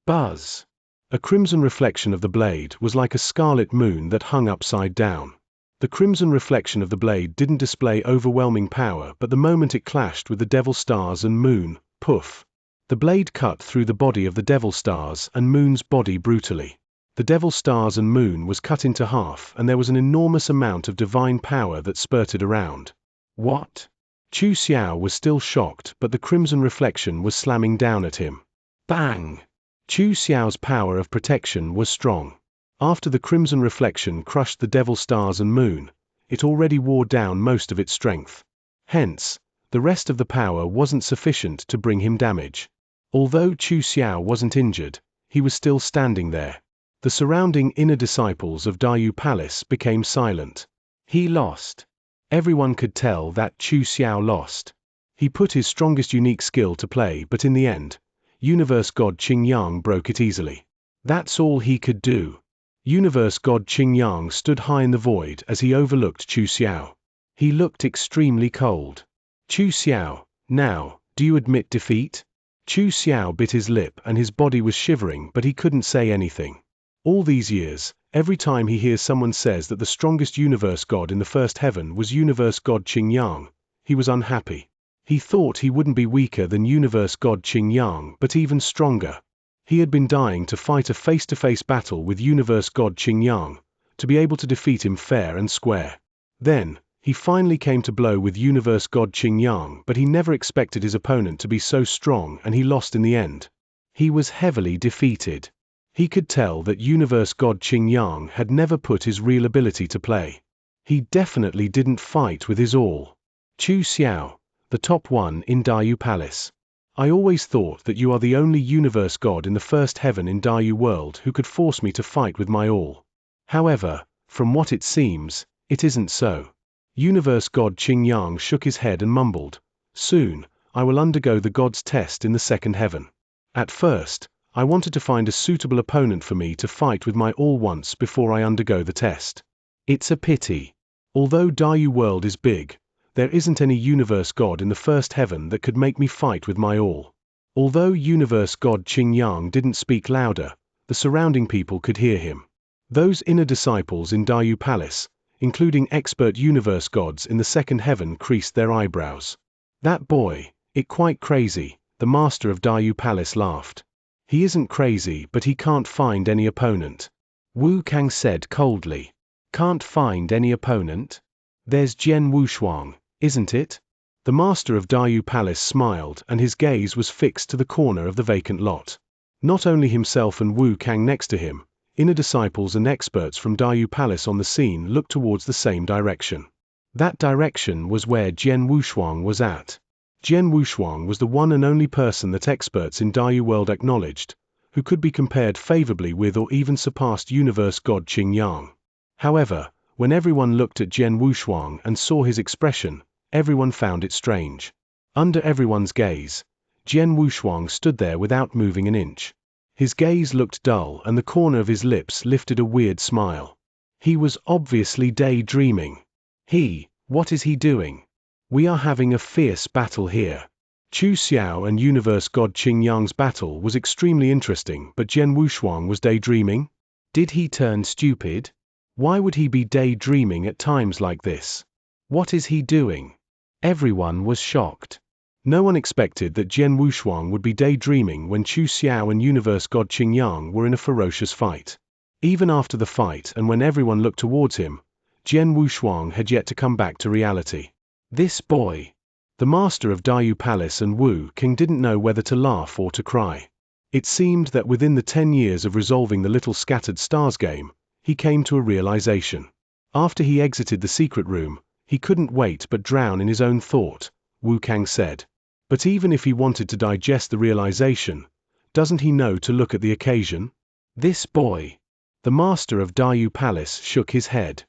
[SPEAKER 1] Buzz. A crimson reflection of the blade was like a scarlet moon that hung upside down. The crimson reflection of the blade didn't display overwhelming power, but the moment it clashed with the devil stars and moon, poof. The blade cut through the body of the devil stars and moon's body brutally. The devil stars and moon was cut into half, and there was an enormous amount of divine power that spurted around. What? Chu Xiao was still shocked, but the crimson reflection was slamming down at him. Bang! Chu Xiao's power of protection was strong. After the crimson reflection crushed the devil stars and moon, it already wore down most of its strength. Hence, the rest of the power wasn't sufficient to bring him damage. Although Chu Xiao wasn't injured, he was still standing there. The surrounding inner disciples of Dayu Palace became silent. He lost. Everyone could tell that Chu Xiao lost. He put his strongest unique skill to play, but in the end, Universe God Qingyang broke it easily. That's all he could do. Universe God Qingyang stood high in the void as he overlooked Chu Xiao. He looked extremely cold. Chu Xiao, now, do you admit defeat? Chu Xiao bit his lip and his body was shivering, but he couldn't say anything. All these years, every time he hears someone says that the strongest universe god in the first heaven was Universe God Qingyang, he was unhappy. He thought he wouldn't be weaker than Universe God Qingyang, but even stronger. He had been dying to fight a face-to-face battle with Universe God Qingyang, to be able to defeat him fair and square. Then, he finally came to blow with Universe God Qingyang, but he never expected his opponent to be so strong, and he lost in the end. He was heavily defeated. He could tell that Universe God Qingyang had never put his real ability to play. He definitely didn't fight with his all. Chu Xiao, the top one in Dayu Palace. I always thought that you are the only universe god in the first heaven in Dayu world who could force me to fight with my all. However, from what it seems, it isn't so. Universe God Qingyang shook his head and mumbled, soon, I will undergo the god's test in the second heaven. At first, I wanted to find a suitable opponent for me to fight with my all once before I undergo the test. It's a pity. Although Dayu world is big, there isn't any universe god in the first heaven that could make me fight with my all. Although Universe God Qingyang didn't speak louder, the surrounding people could hear him. Those inner disciples in Dayu Palace, including expert universe gods in the second heaven, creased their eyebrows. That boy, it quite crazy, the master of Dayu Palace laughed. He isn't crazy, but he can't find any opponent. Wu Kang said coldly. Can't find any opponent? There's Jian Wushuang, isn't it? The master of Dayu Palace smiled, and his gaze was fixed to the corner of the vacant lot. Not only himself and Wu Kang next to him, inner disciples and experts from Dayu Palace on the scene looked towards the same direction. That direction was where Jian Wushuang was at. Jian Wushuang was the one and only person that experts in Dayu world acknowledged, who could be compared favorably with or even surpassed Universe God Qingyang. However, when everyone looked at Jian Wushuang and saw his expression, everyone found it strange. Under everyone's gaze, Jian Wushuang stood there without moving an inch. His gaze looked dull and the corner of his lips lifted a weird smile. He was obviously daydreaming. What is he doing? We are having a fierce battle here. Chu Xiao and Universe God Qingyang's battle was extremely interesting, but Jian Wushuang was daydreaming? Did he turn stupid? Why would he be daydreaming at times like this? What is he doing? Everyone was shocked. No one expected that Jian Wushuang would be daydreaming when Chu Xiao and Universe God Qingyang were in a ferocious fight. Even after the fight and when everyone looked towards him, Jian Wushuang had yet to come back to reality. This boy. The master of Dayu Palace and Wu King didn't know whether to laugh or to cry. It seemed that within the 10 years of resolving the little scattered stars game, he came to a realization. After he exited the secret room, he couldn't wait but drown in his own thought, Wu Kang said. But even if he wanted to digest the realization, doesn't he know to look at the occasion? This boy. The master of Dayu Palace shook his head.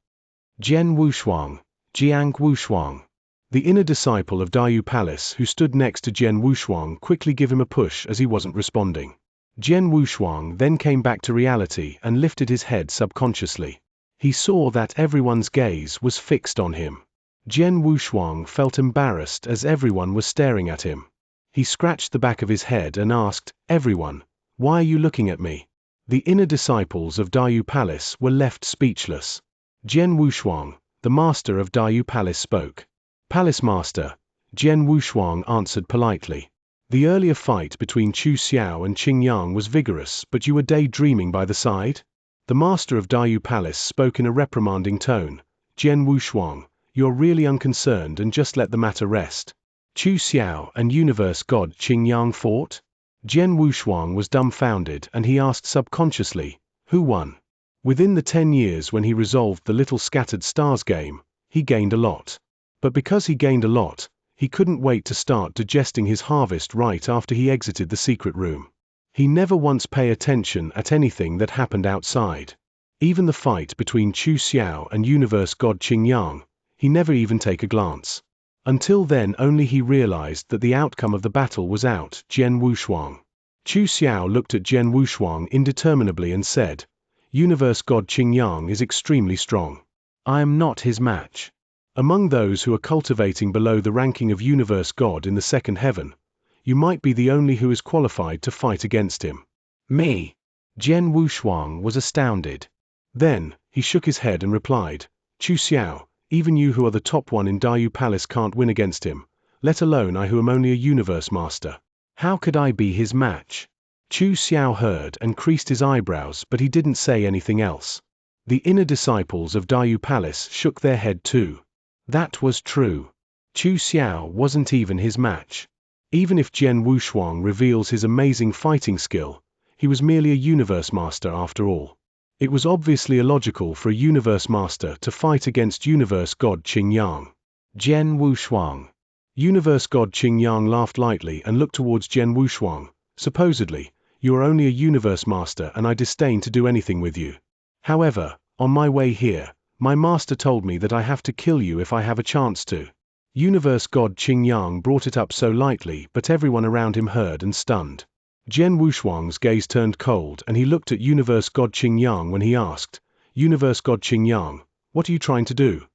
[SPEAKER 1] Jian Wushuang, Jiang Wushuang. The inner disciple of Dayu Palace who stood next to Jian Wushuang quickly gave him a push as he wasn't responding. Jian Wushuang then came back to reality and lifted his head subconsciously. He saw that everyone's gaze was fixed on him. Jian Wushuang felt embarrassed as everyone was staring at him. He scratched the back of his head and asked, "Everyone, why are you looking at me?" The inner disciples of Dayu Palace were left speechless. Jian Wushuang, the master of Dayu Palace, spoke. "Palace Master," Jian Wushuang answered politely. "The earlier fight between Chu Xiao and Qingyang was vigorous, but you were daydreaming by the side?" The master of Dayu Palace spoke in a reprimanding tone. "Jian Wushuang, you're really unconcerned and just let the matter rest. Chu Xiao and Universe God Qingyang fought?" Jian Wushuang was dumbfounded and he asked subconsciously, "Who won?" Within the 10 years when he resolved the little scattered stars game, he gained a lot. But because he gained a lot, he couldn't wait to start digesting his harvest right after he exited the secret room. He never once paid attention at anything that happened outside. Even the fight between Chu Xiao and Universe God Qingyang, he never even take a glance. Until then only he realized that the outcome of the battle was out, Jian Wushuang. Chu Xiao looked at Jian Wushuang indeterminably and said, "Universe God Qingyang is extremely strong. I am not his match. Among those who are cultivating below the ranking of Universe God in the second heaven, you might be the only who is qualified to fight against him." "Me?" Jian Wushuang was astounded. Then, he shook his head and replied, "Chu Xiao, even you who are the top one in Dayu Palace can't win against him, let alone I who am only a Universe Master. How could I be his match?" Chu Xiao heard and creased his eyebrows, but he didn't say anything else. The inner disciples of Dayu Palace shook their head too. That was true. Chu Xiao wasn't even his match. Even if Jian Wushuang reveals his amazing fighting skill, he was merely a Universe Master after all. It was obviously illogical for a Universe Master to fight against Universe God Qingyang. Jian Wushuang. Universe God Qingyang laughed lightly and looked towards Jian Wushuang. "Supposedly, you are only a Universe Master and I disdain to do anything with you. However, on my way here, my master told me that I have to kill you if I have a chance to." Universe God Qingyang brought it up so lightly, but everyone around him heard and stunned. Jian Wushuang's gaze turned cold and he looked at Universe God Qingyang when he asked, "Universe God Qingyang, what are you trying to do?"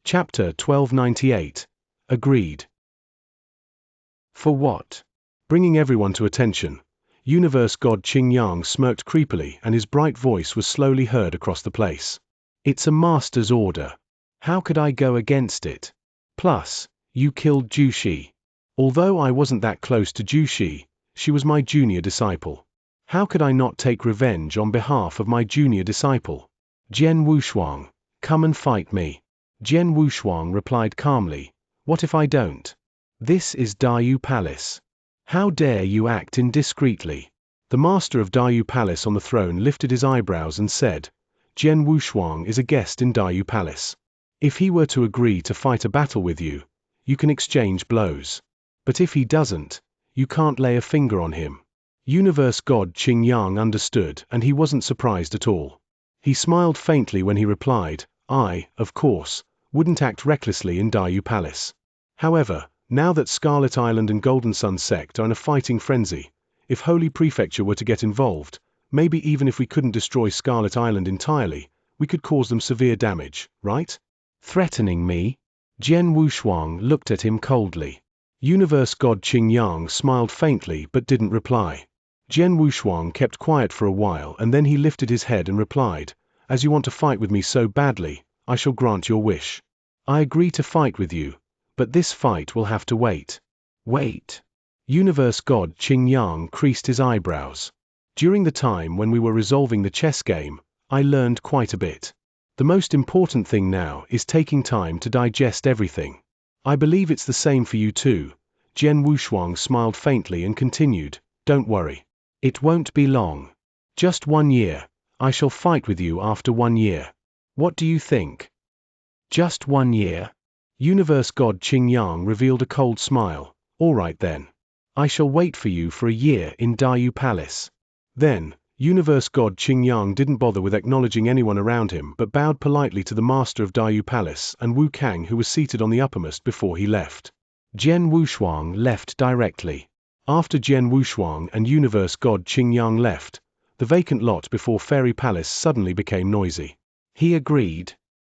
[SPEAKER 1] Chapter 1298. Agreed. For what? Bringing everyone to attention, Universe God Qingyang smirked creepily and his bright voice was slowly heard across the place. "It's a master's order. How could I go against it? Plus, you killed Jushi. Although I wasn't that close to Jushi, she was my junior disciple. How could I not take revenge on behalf of my junior disciple? Jian Wushuang, come and fight me." Jian Wushuang replied calmly, "What if I don't? This is Dayu Palace. How dare you act indiscreetly?" The master of Dayu Palace on the throne lifted his eyebrows and said, "Jian Wushuang is a guest in Dayu Palace. If he were to agree to fight a battle with you, you can exchange blows. But if he doesn't, you can't lay a finger on him." Universe God Qingyang understood and he wasn't surprised at all. He smiled faintly when he replied, "I, of course, wouldn't act recklessly in Dayu Palace. However, now that Scarlet Island and Golden Sun Sect are in a fighting frenzy, if Holy Prefecture were to get involved, maybe even if we couldn't destroy Scarlet Island entirely, we could cause them severe damage, right?" "Threatening me?" Jian Wushuang looked at him coldly. Universe God Qingyang smiled faintly but didn't reply. Jian Wushuang kept quiet for a while and then he lifted his head and replied, "As you want to fight with me so badly, I shall grant your wish. I agree to fight with you, but this fight will have to wait." Wait. Universe God Qingyang creased his eyebrows. During the time when we were resolving the chess game, I learned quite a bit. The most important thing now is taking time to digest everything. I believe it's the same for you too. Jian Wushuang smiled faintly and continued, "Don't worry. It won't be long. Just 1 year. I shall fight with you after 1 year. What do you think?" Just 1 year? Universe God Qingyang revealed a cold smile. "All right then. I shall wait for you for a year in Dayu Palace." Then, Universe God Qingyang didn't bother with acknowledging anyone around him but bowed politely to the master of Dayu Palace and Wu Kang who was seated on the uppermost before he left. Jian Wushuang left directly. After Jian Wushuang and Universe God Qingyang left, the vacant lot before Fairy Palace suddenly became noisy. He agreed.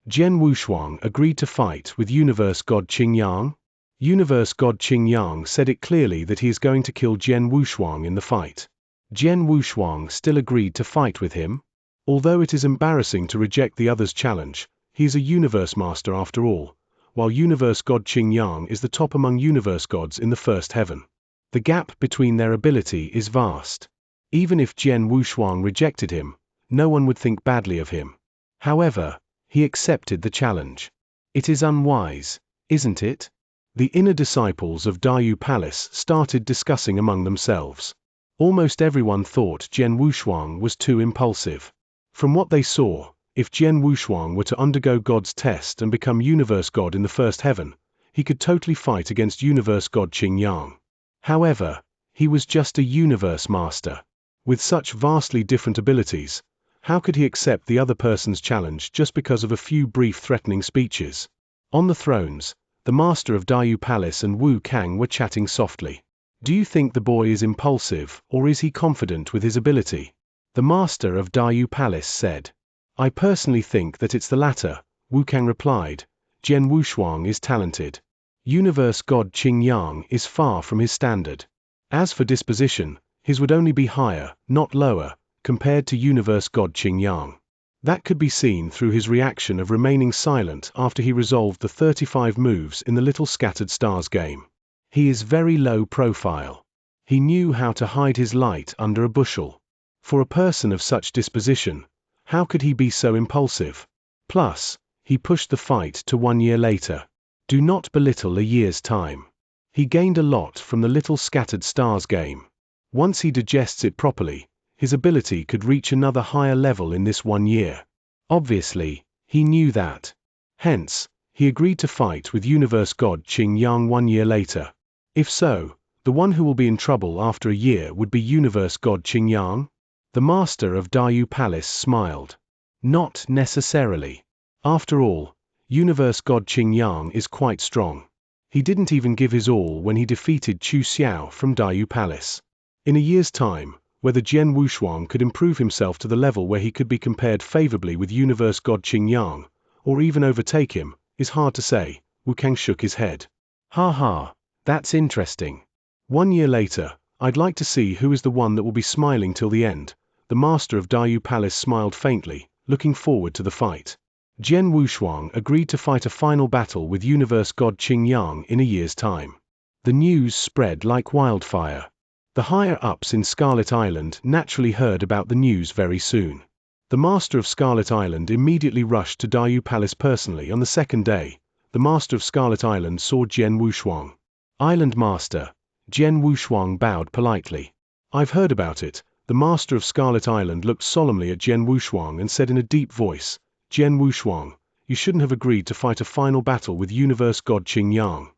[SPEAKER 1] Jian Wushuang agreed to fight with Universe God Qingyang. Universe God Qingyang said it clearly that he is going to kill Jian Wushuang in the fight. Jian Wushuang still agreed to fight with him. Although it is embarrassing to reject the other's challenge, he is a universe master after all, while Universe God Qingyang is the top among universe gods in the first heaven. The gap between their ability is vast. Even if Jian Wushuang rejected him, no one would think badly of him. However, he accepted the challenge. It is unwise, isn't it? The inner disciples of Dayu Palace started discussing among themselves. Almost everyone thought Jian Wushuang was too impulsive. From what they saw, if Jian Wushuang were to undergo God's test and become Universe God in the first heaven, he could totally fight against Universe God Qingyang. However, he was just a universe master. With such vastly different abilities, how could he accept the other person's challenge just because of a few brief threatening speeches? On the thrones, the master of Dayu Palace and Wu Kang were chatting softly. "Do you think the boy is impulsive, or is he confident with his ability?" The master of Dayu Palace said. "I personally think that it's the latter," Wu Kang replied. "Jian Wushuang is talented. Universe God Qingyang is far from his standard. As for disposition, his would only be higher, not lower, compared to Universe God Qingyang. That could be seen through his reaction of remaining silent after he resolved the 35 moves in the Little Scattered Stars game. He is very low profile. He knew how to hide his light under a bushel. For a person of such disposition, how could he be so impulsive? Plus, he pushed the fight to 1 year later. Do not belittle a year's time. He gained a lot from the Little Scattered Stars game. Once he digests it properly, his ability could reach another higher level in this 1 year. Obviously, he knew that. Hence, he agreed to fight with Universe God Qingyang 1 year later. If so, the one who will be in trouble after a year would be Universe God Qingyang? The master of Dayu Palace smiled. Not necessarily. After all, Universe God Qingyang is quite strong. He didn't even give his all when he defeated Chu Xiao from Dayu Palace. In a year's time, whether Jian Wushuang could improve himself to the level where he could be compared favorably with Universe God Qingyang, or even overtake him, is hard to say. Wu Kang shook his head. "Ha ha, that's interesting. 1 year later, I'd like to see who is the one that will be smiling till the end." The master of Dayu Palace smiled faintly, looking forward to the fight. Jian Wushuang agreed to fight a final battle with Universe God Qingyang in a year's time. The news spread like wildfire. The higher-ups in Scarlet Island naturally heard about the news very soon. The master of Scarlet Island immediately rushed to Dayu Palace personally on the second day. The master of Scarlet Island saw Jian Wushuang. "Island Master." Jian Wushuang bowed politely. "I've heard about it." The master of Scarlet Island looked solemnly at Jian Wushuang and said in a deep voice, "Jian Wushuang, you shouldn't have agreed to fight a final battle with Universe God Qingyang."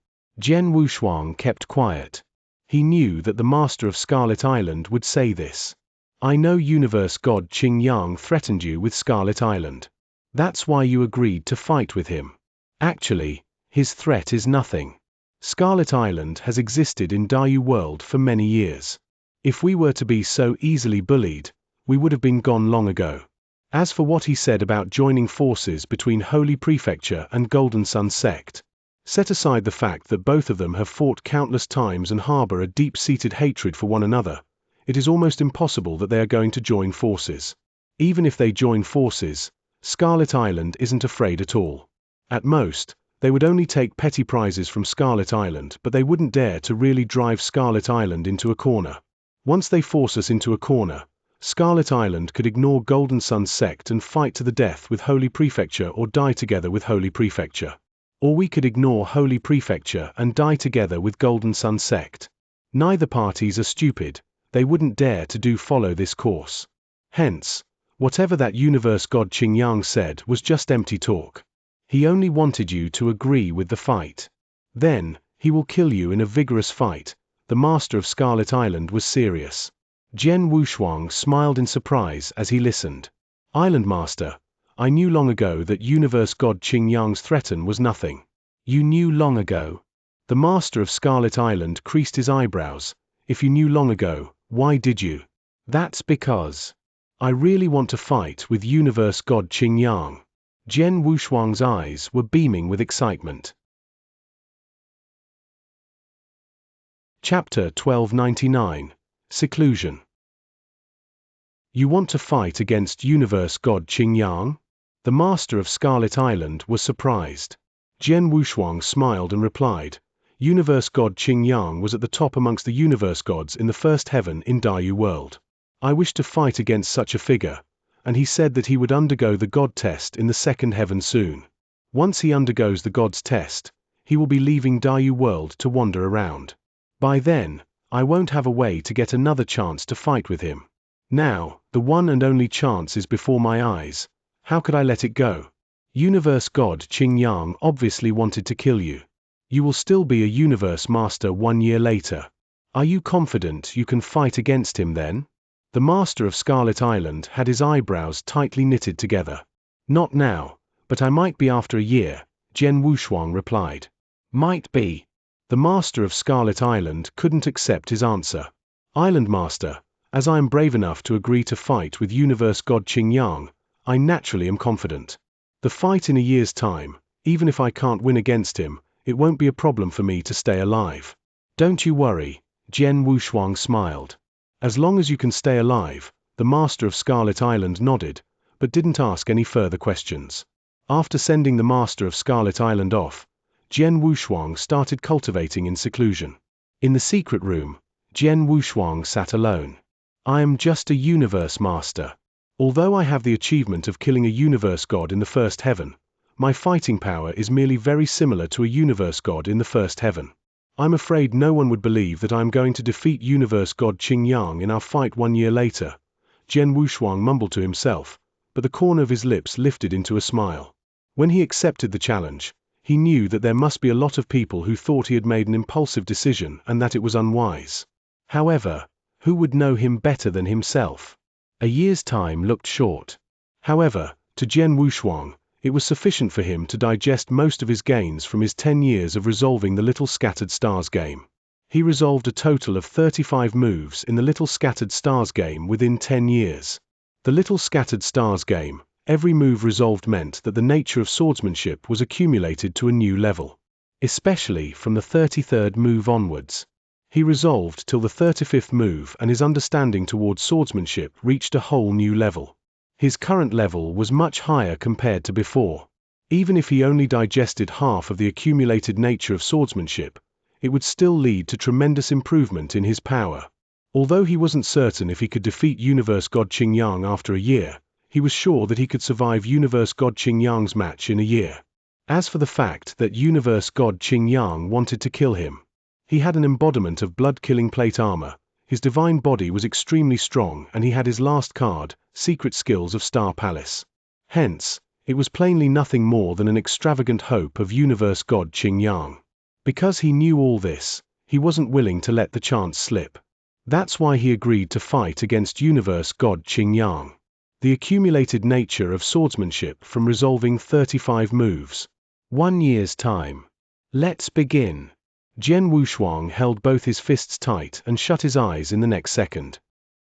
[SPEAKER 1] Jian Wushuang kept quiet. He knew that the master of Scarlet Island would say this. "I know Universe God Qingyang threatened you with Scarlet Island. That's why you agreed to fight with him. Actually, his threat is nothing. Scarlet Island has existed in Dayu World for many years. If we were to be so easily bullied, we would have been gone long ago. As for what he said about joining forces between Holy Prefecture and Golden Sun Sect, Set aside the fact that both of them have fought countless times and harbor a deep-seated hatred for one another, it is almost impossible that they are going to join forces. Even if they join forces, Scarlet Island isn't afraid at all. At most, they would only take petty prizes from Scarlet Island, but they wouldn't dare to really drive Scarlet Island into a corner. Once they force us into a corner, Scarlet Island could ignore Golden Sun's sect and fight to the death with Holy Prefecture or die together with Holy Prefecture. Or we could ignore Holy Prefecture and die together with Golden Sun sect. Neither parties are stupid, they wouldn't dare to follow this course. Hence, whatever that universe god Xianxia said was just empty talk. He only wanted you to agree with the fight. Then, he will kill you in a vigorous fight. The master of Scarlet Island was serious. Jian Wushuang smiled in surprise as he listened. Island Master, I knew long ago that universe god Xianxia's threat was nothing. You knew long ago? The master of Scarlet Island creased his eyebrows. If you knew long ago, why did you? That's because I really want to fight with universe god Xianxia. Jian Wushuang's eyes were beaming with excitement. Chapter 1299, Seclusion. You want to fight against universe god Xianxia? The master of Scarlet Island was surprised. Jian Wushuang smiled and replied, universe god Xianxia was at the top amongst the universe gods in the first heaven in Dayu world. I wish to fight against such a figure, and he said that he would undergo the god test in the second heaven soon. Once he undergoes the god's test, he will be leaving Dayu world to wander around. By then, I won't have a way to get another chance to fight with him. Now, the one and only chance is before my eyes. How could I let it go? Universe god Xianxia obviously wanted to kill you. You will still be a universe master 1 year later. Are you confident you can fight against him then? The master of Scarlet Island had his eyebrows tightly knitted together. Not now, but I might be after a year, Jian Wushuang replied. Might be. The master of Scarlet Island couldn't accept his answer. Island Master, as I am brave enough to agree to fight with universe god Xianxia, I naturally am confident. The fight in a year's time, even if I can't win against him, it won't be a problem for me to stay alive. Don't you worry, Jian Wushuang smiled. As long as you can stay alive, the master of Scarlet Island nodded, but didn't ask any further questions. After sending the master of Scarlet Island off, Jian Wushuang started cultivating in seclusion. In the secret room, Jian Wushuang sat alone. I am just a universe master. Although I have the achievement of killing a universe god in the first heaven, my fighting power is merely very similar to a universe god in the first heaven. I'm afraid no one would believe that I'm going to defeat universe god Xianxia in our fight 1 year later. Jian Wushuang mumbled to himself, but the corner of his lips lifted into a smile. When he accepted the challenge, he knew that there must be a lot of people who thought he had made an impulsive decision and that it was unwise. However, who would know him better than himself? A year's time looked short. However, to Jian Wushuang, it was sufficient for him to digest most of his gains from his 10 years of resolving the Little Scattered Stars game. He resolved a total of 35 moves in the Little Scattered Stars game within 10 years. The Little Scattered Stars game, every move resolved meant that the nature of swordsmanship was accumulated to a new level. Especially from the 33rd move onwards. He resolved till the 35th move and his understanding towards swordsmanship reached a whole new level. His current level was much higher compared to before. Even if he only digested half of the accumulated nature of swordsmanship, it would still lead to tremendous improvement in his power. Although he wasn't certain if he could defeat universe god Xianxia after a year, he was sure that he could survive universe god Xianxia's match in a year. As for the fact that universe god Xianxia wanted to kill him, he had an embodiment of blood-killing plate armor. His divine body was extremely strong and he had his last card, Secret Skills of Star Palace. Hence, it was plainly nothing more than an extravagant hope of universe god Xianxia. Because he knew all this, he wasn't willing to let the chance slip. That's why he agreed to fight against universe god Xianxia. The accumulated nature of swordsmanship from resolving 35 moves. 1 year's time. Let's begin. Jian Wushuang held both his fists tight and shut his eyes in the next second.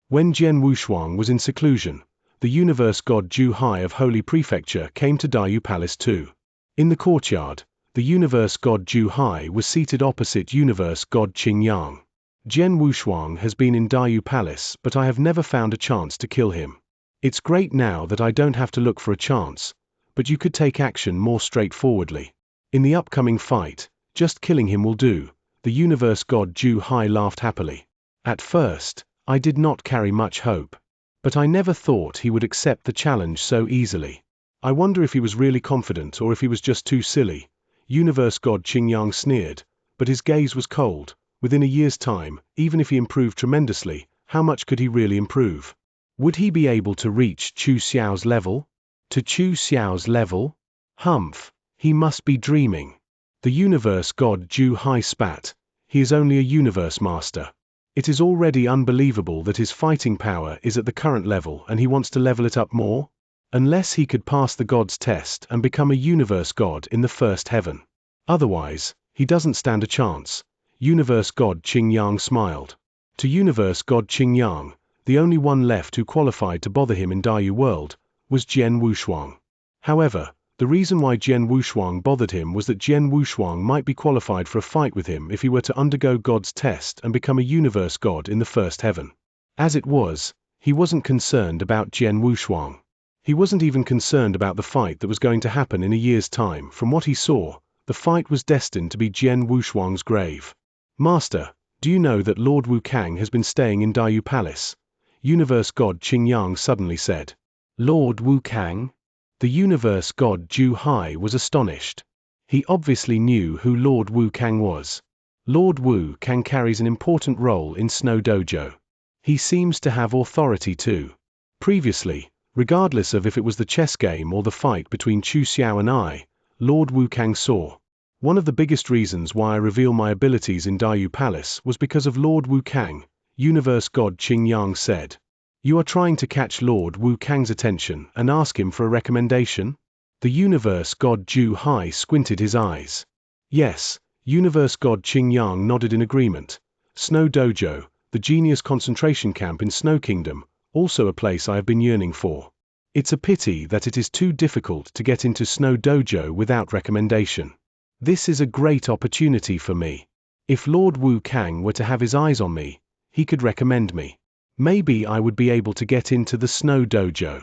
[SPEAKER 1] When Jian Wushuang was in seclusion, the universe god Zhu Hai of Holy Prefecture came to Dayu Palace too. In the courtyard, The universe god Ju Hai was seated opposite universe god Xianxia. Jian Wushuang has been in Dayu Palace, but I have never found a chance to kill him. It's great now that I don't have to look for a chance, but you could take action more straightforwardly. In the upcoming fight, just killing him will do. The universe god Ju Hai laughed happily. At first, I did not carry much hope. But I never thought he would accept the challenge so easily. I wonder if he was really confident or if he was just too silly. Universe god Xianxia sneered, but his gaze was cold. Within a year's time, even if he improved tremendously, how much could he really improve? Would he be able to reach Chu Xiao's level? To Chu Xiao's level? Humph, he must be dreaming. The universe god Ju Hai spat. He is only a universe master. It is already unbelievable that his fighting power is at the current level and he wants to level it up more? Unless he could pass the god's test and become a universe god in the first heaven. Otherwise, he doesn't stand a chance. Universe god Xianxia smiled. To universe god Xianxia, the only one left who qualified to bother him in Dayu world was Jian Wushuang. However, the reason why Jian Wushuang bothered him was that Jian Wushuang might be qualified for a fight with him if he were to undergo God's test and become a universe god in the first heaven. As it was, he wasn't concerned about Jian Wushuang. He wasn't even concerned about the fight that was going to happen in a year's time. From what he saw, the fight was destined to be Jian Wushuang's grave. Master, do you know that Lord Wu Kang has been staying in Dayu Palace? Universe god Xianxia suddenly said. Lord Wu Kang? The universe god Ju Hai was astonished. He obviously knew who Lord Wu Kang was. Lord Wu Kang carries an important role in Snow Dojo. He seems to have authority too. Previously, regardless of if it was the chess game or the fight between Chu Xiao and I, Lord Wu Kang saw. One of the biggest reasons why I reveal my abilities in Dayu Palace was because of Lord Wu Kang, universe god Xianxia said. You are trying to catch Lord Wu Kang's attention and ask him for a recommendation? The universe god Ju Hai squinted his eyes. Yes, universe god Xianxia nodded in agreement. Snow Dojo, the genius concentration camp in Snow Kingdom, also a place I have been yearning for. It's a pity that it is too difficult to get into Snow Dojo without recommendation. This is a great opportunity for me. If Lord Wu Kang were to have his eyes on me, he could recommend me. Maybe I would be able to get into the Snow Dojo.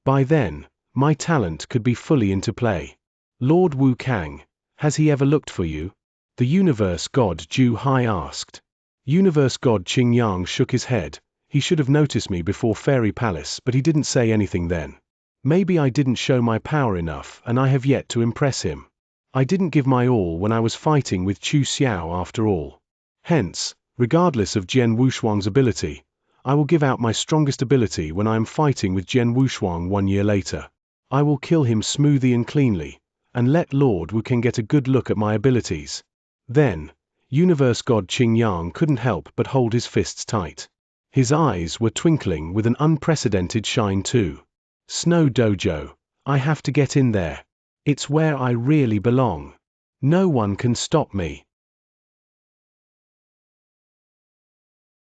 [SPEAKER 1] By then, my talent could be fully into play. Lord Wu Kang, has he ever looked for you? The universe god Ju Hai asked. Universe god Xianxia shook his head. He should have noticed me before Fairy Palace, but he didn't say anything then. Maybe I didn't show my power enough and I have yet to impress him. I didn't give my all when I was fighting with Chu Xiao after all. Hence, regardless of Jian Wushuang's ability, I will give out my strongest ability when I am fighting with Jian Wushuang 1 year later. I will kill him smoothly and cleanly, and let Lord Wu Kang get a good look at my abilities. Then, universe god Xianxia couldn't help but hold his fists tight. His eyes were twinkling with an unprecedented shine too. Snow Dojo, I have to get in there. It's where I really belong. No one can stop me.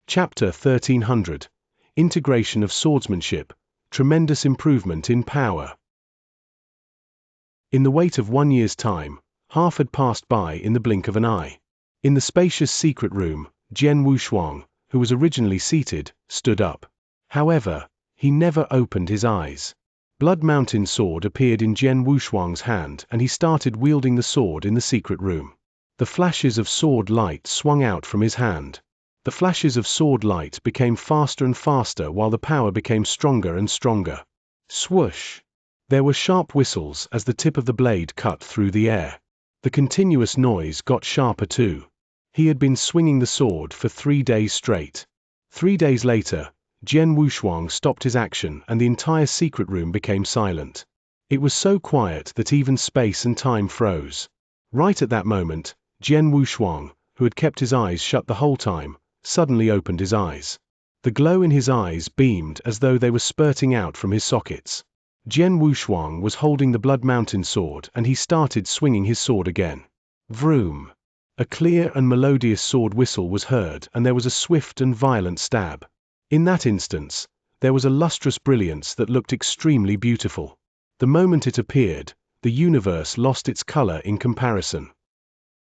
[SPEAKER 1] Chapter 1300. Integration of Swordsmanship, Tremendous Improvement in Power. In the wait of 1 year's time, half had passed by in the blink of an eye. In the spacious secret room, Jian Wushuang, who was originally seated, stood up. However, he never opened his eyes. Blood Mountain sword appeared in Jian Wushuang's hand and he started wielding the sword in the secret room. The flashes of sword light swung out from his hand. The flashes of sword light became faster and faster while the power became stronger and stronger. Swoosh! There were sharp whistles as the tip of the blade cut through the air. The continuous noise got sharper too. He had been swinging the sword for 3 days straight. 3 days later, Jian Wushuang stopped his action and the entire secret room became silent. It was so quiet that even space and time froze. Right at that moment, Jian Wushuang, who had kept his eyes shut the whole time, suddenly opened his eyes. The glow in his eyes beamed as though they were spurting out from his sockets. Jian Wushuang was holding the Blood Mountain sword and he started swinging his sword again. Vroom! A clear and melodious sword whistle was heard and there was a swift and violent stab. In that instance, there was a lustrous brilliance that looked extremely beautiful. The moment it appeared, The universe lost its color in comparison.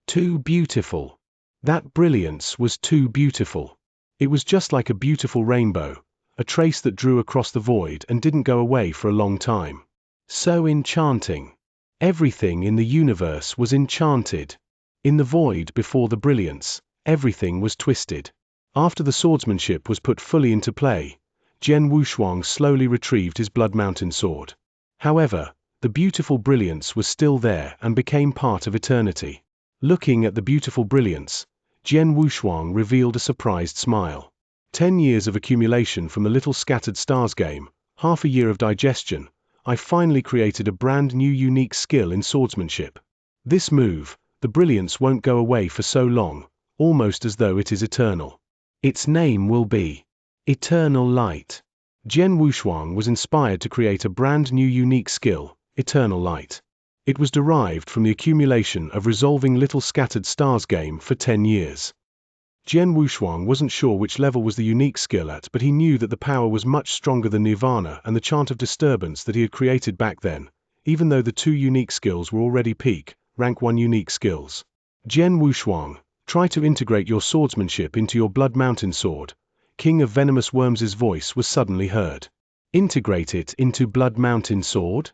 [SPEAKER 1] Too beautiful. That brilliance was too beautiful. It was just like a beautiful rainbow, a trace that drew across the void and didn't go away for a long time. So enchanting. Everything in the universe was enchanted. In the void before the brilliance, everything was twisted. After the swordsmanship was put fully into play, Jian Wushuang slowly retrieved his Blood Mountain sword. However, the beautiful brilliance was still there and became part of eternity. Looking at the beautiful brilliance, Jian Wushuang revealed a surprised smile. 10 years of accumulation from the Little Scattered Stars game, half a year of digestion, I finally created a brand new unique skill in swordsmanship. This move, the brilliance won't go away for so long, almost as though it is eternal. Its name will be Eternal Light. Jian Wushuang was inspired to create a brand new unique skill, Eternal Light. It was derived from the accumulation of resolving Little Scattered Stars game for 10 years. Jian Wushuang wasn't sure which level was the unique skill at, but he knew that the power was much stronger than Nirvana and the chant of disturbance that he had created back then, even though the 2 unique skills were already peak, rank 1 unique skills. Jian Wushuang, try to integrate your swordsmanship into your Blood Mountain sword. King of Venomous Worms' voice was suddenly heard. Integrate it into Blood Mountain sword?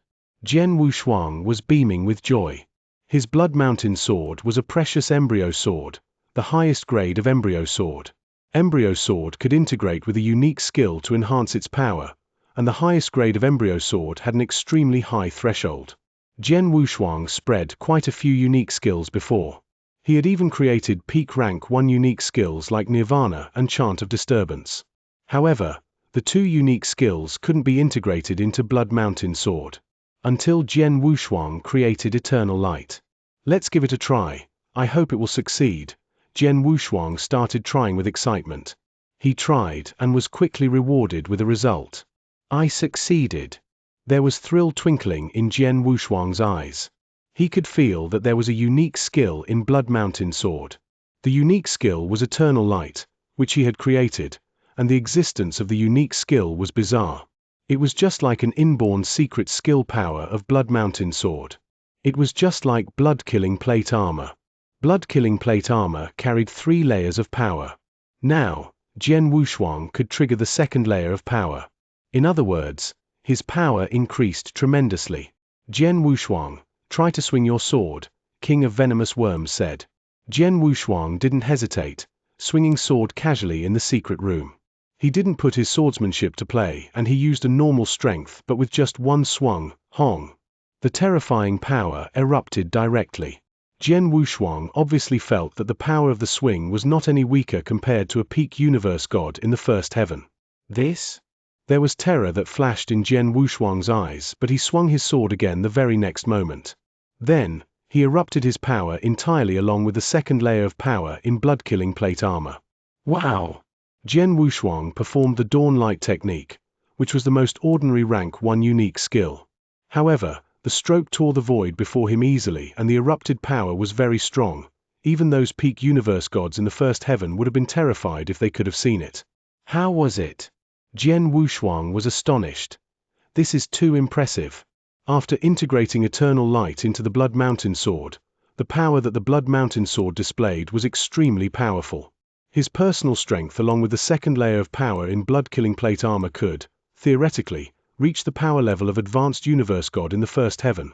[SPEAKER 1] Jian Wushuang was beaming with joy. His Blood Mountain sword was a precious embryo sword, the highest grade of embryo sword. Embryo sword could integrate with a unique skill to enhance its power, and the highest grade of embryo sword had an extremely high threshold. Jian Wushuang spread quite a few unique skills before. He had even created peak rank 1 unique skills like Nirvana and Chant of Disturbance. However, the 2 unique skills couldn't be integrated into Blood Mountain sword. Until Jian Wushuang created Eternal Light. Let's give it a try, I hope it will succeed. Jian Wushuang started trying with excitement. He tried and was quickly rewarded with a result. I succeeded. There was thrill twinkling in Jian Wushuang's eyes. He could feel that there was a unique skill in Blood Mountain sword. The unique skill was Eternal Light, which he had created, and the existence of the unique skill was bizarre. It was just like an inborn secret skill power of Blood Mountain sword. It was just like blood-killing plate armor. Blood-killing plate armor carried 3 layers of power. Now, Jian Wushuang could trigger the 2nd layer of power. In other words, his power increased tremendously. Jian Wushuang, try to swing your sword, King of Venomous Worms said. Jian Wushuang didn't hesitate, swinging sword casually in the secret room. He didn't put his swordsmanship to play and he used a normal strength but with just 1 swung, hong. The terrifying power erupted directly. Jian Wushuang obviously felt that the power of the swing was not any weaker compared to a peak universe god in the 1st heaven. This? There was terror that flashed in Jian Wushuang's eyes, but he swung his sword again the very next moment. Then, he erupted his power entirely along with the 2nd layer of power in blood-killing plate armor. Wow! Jian Wushuang performed the Dawn Light technique, which was the most ordinary rank 1 unique skill. However, the stroke tore the void before him easily and the erupted power was very strong. Even those peak universe gods in the 1st heaven would have been terrified if they could have seen it. How was it? Jian Wushuang was astonished. This is too impressive. After integrating Eternal Light into the Blood Mountain sword, the power that the Blood Mountain sword displayed was extremely powerful. His personal strength along with the 2nd layer of power in blood-killing plate armor could, theoretically, reach the power level of Advanced Universe God in the 1st heaven,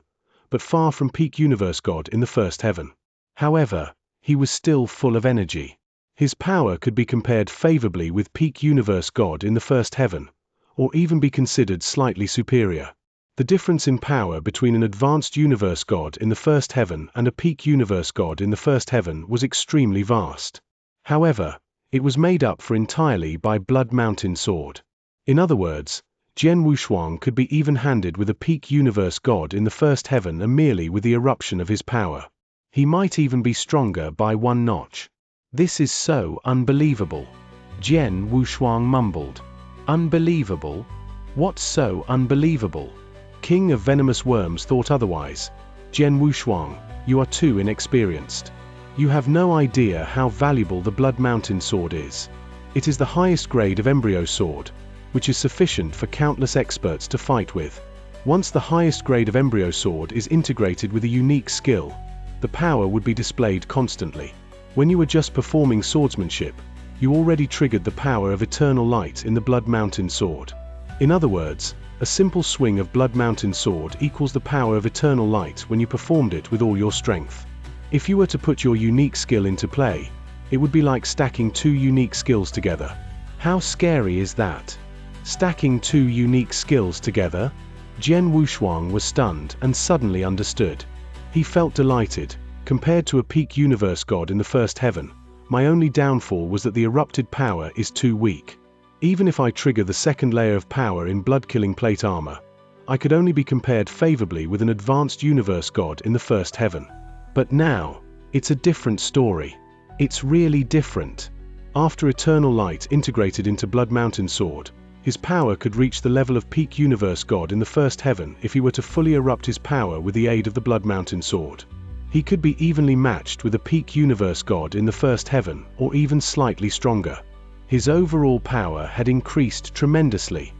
[SPEAKER 1] but far from Peak Universe God in the 1st heaven. However, he was still full of energy. His power could be compared favorably with Peak Universe God in the 1st heaven, or even be considered slightly superior. The difference in power between an Advanced Universe God in the 1st heaven and a Peak Universe God in the 1st heaven was extremely vast. However, it was made up for entirely by Blood Mountain sword. In other words, Jian Wushuang could be even-handed with a Peak Universe God in the 1st heaven merely with the eruption of his power. He might even be stronger by 1 notch. This is so unbelievable. Jian Wushuang mumbled. Unbelievable? What's so unbelievable? King of Venomous Worms thought otherwise. Jian Wushuang, you are too inexperienced. You have no idea how valuable the Blood Mountain sword is. It is the highest grade of embryo sword, which is sufficient for countless experts to fight with. Once the highest grade of embryo sword is integrated with a unique skill, the power would be displayed constantly. When you were just performing swordsmanship, you already triggered the power of eternal light in the Blood Mountain sword. In other words, a simple swing of Blood Mountain sword equals the power of eternal light when you performed it with all your strength. If you were to put your unique skill into play, it would be like stacking two unique skills together. How scary is that? Stacking two unique skills together? Jian Wushuang was stunned and suddenly understood. He felt delighted. Compared to a peak universe god in the first heaven, my only downfall was that the erupted power is too weak. Even if I trigger the second layer of power in blood-killing plate armor, I could only be compared favorably with an advanced universe god in the first heaven. But now, it's a different story. It's really different. After eternal light integrated into Blood Mountain sword, his power could reach the level of peak universe god in the first heaven if he were to fully erupt his power with the aid of the Blood Mountain sword. He could be evenly matched with a peak universe god in the first heaven, or even slightly stronger. His overall power had increased tremendously.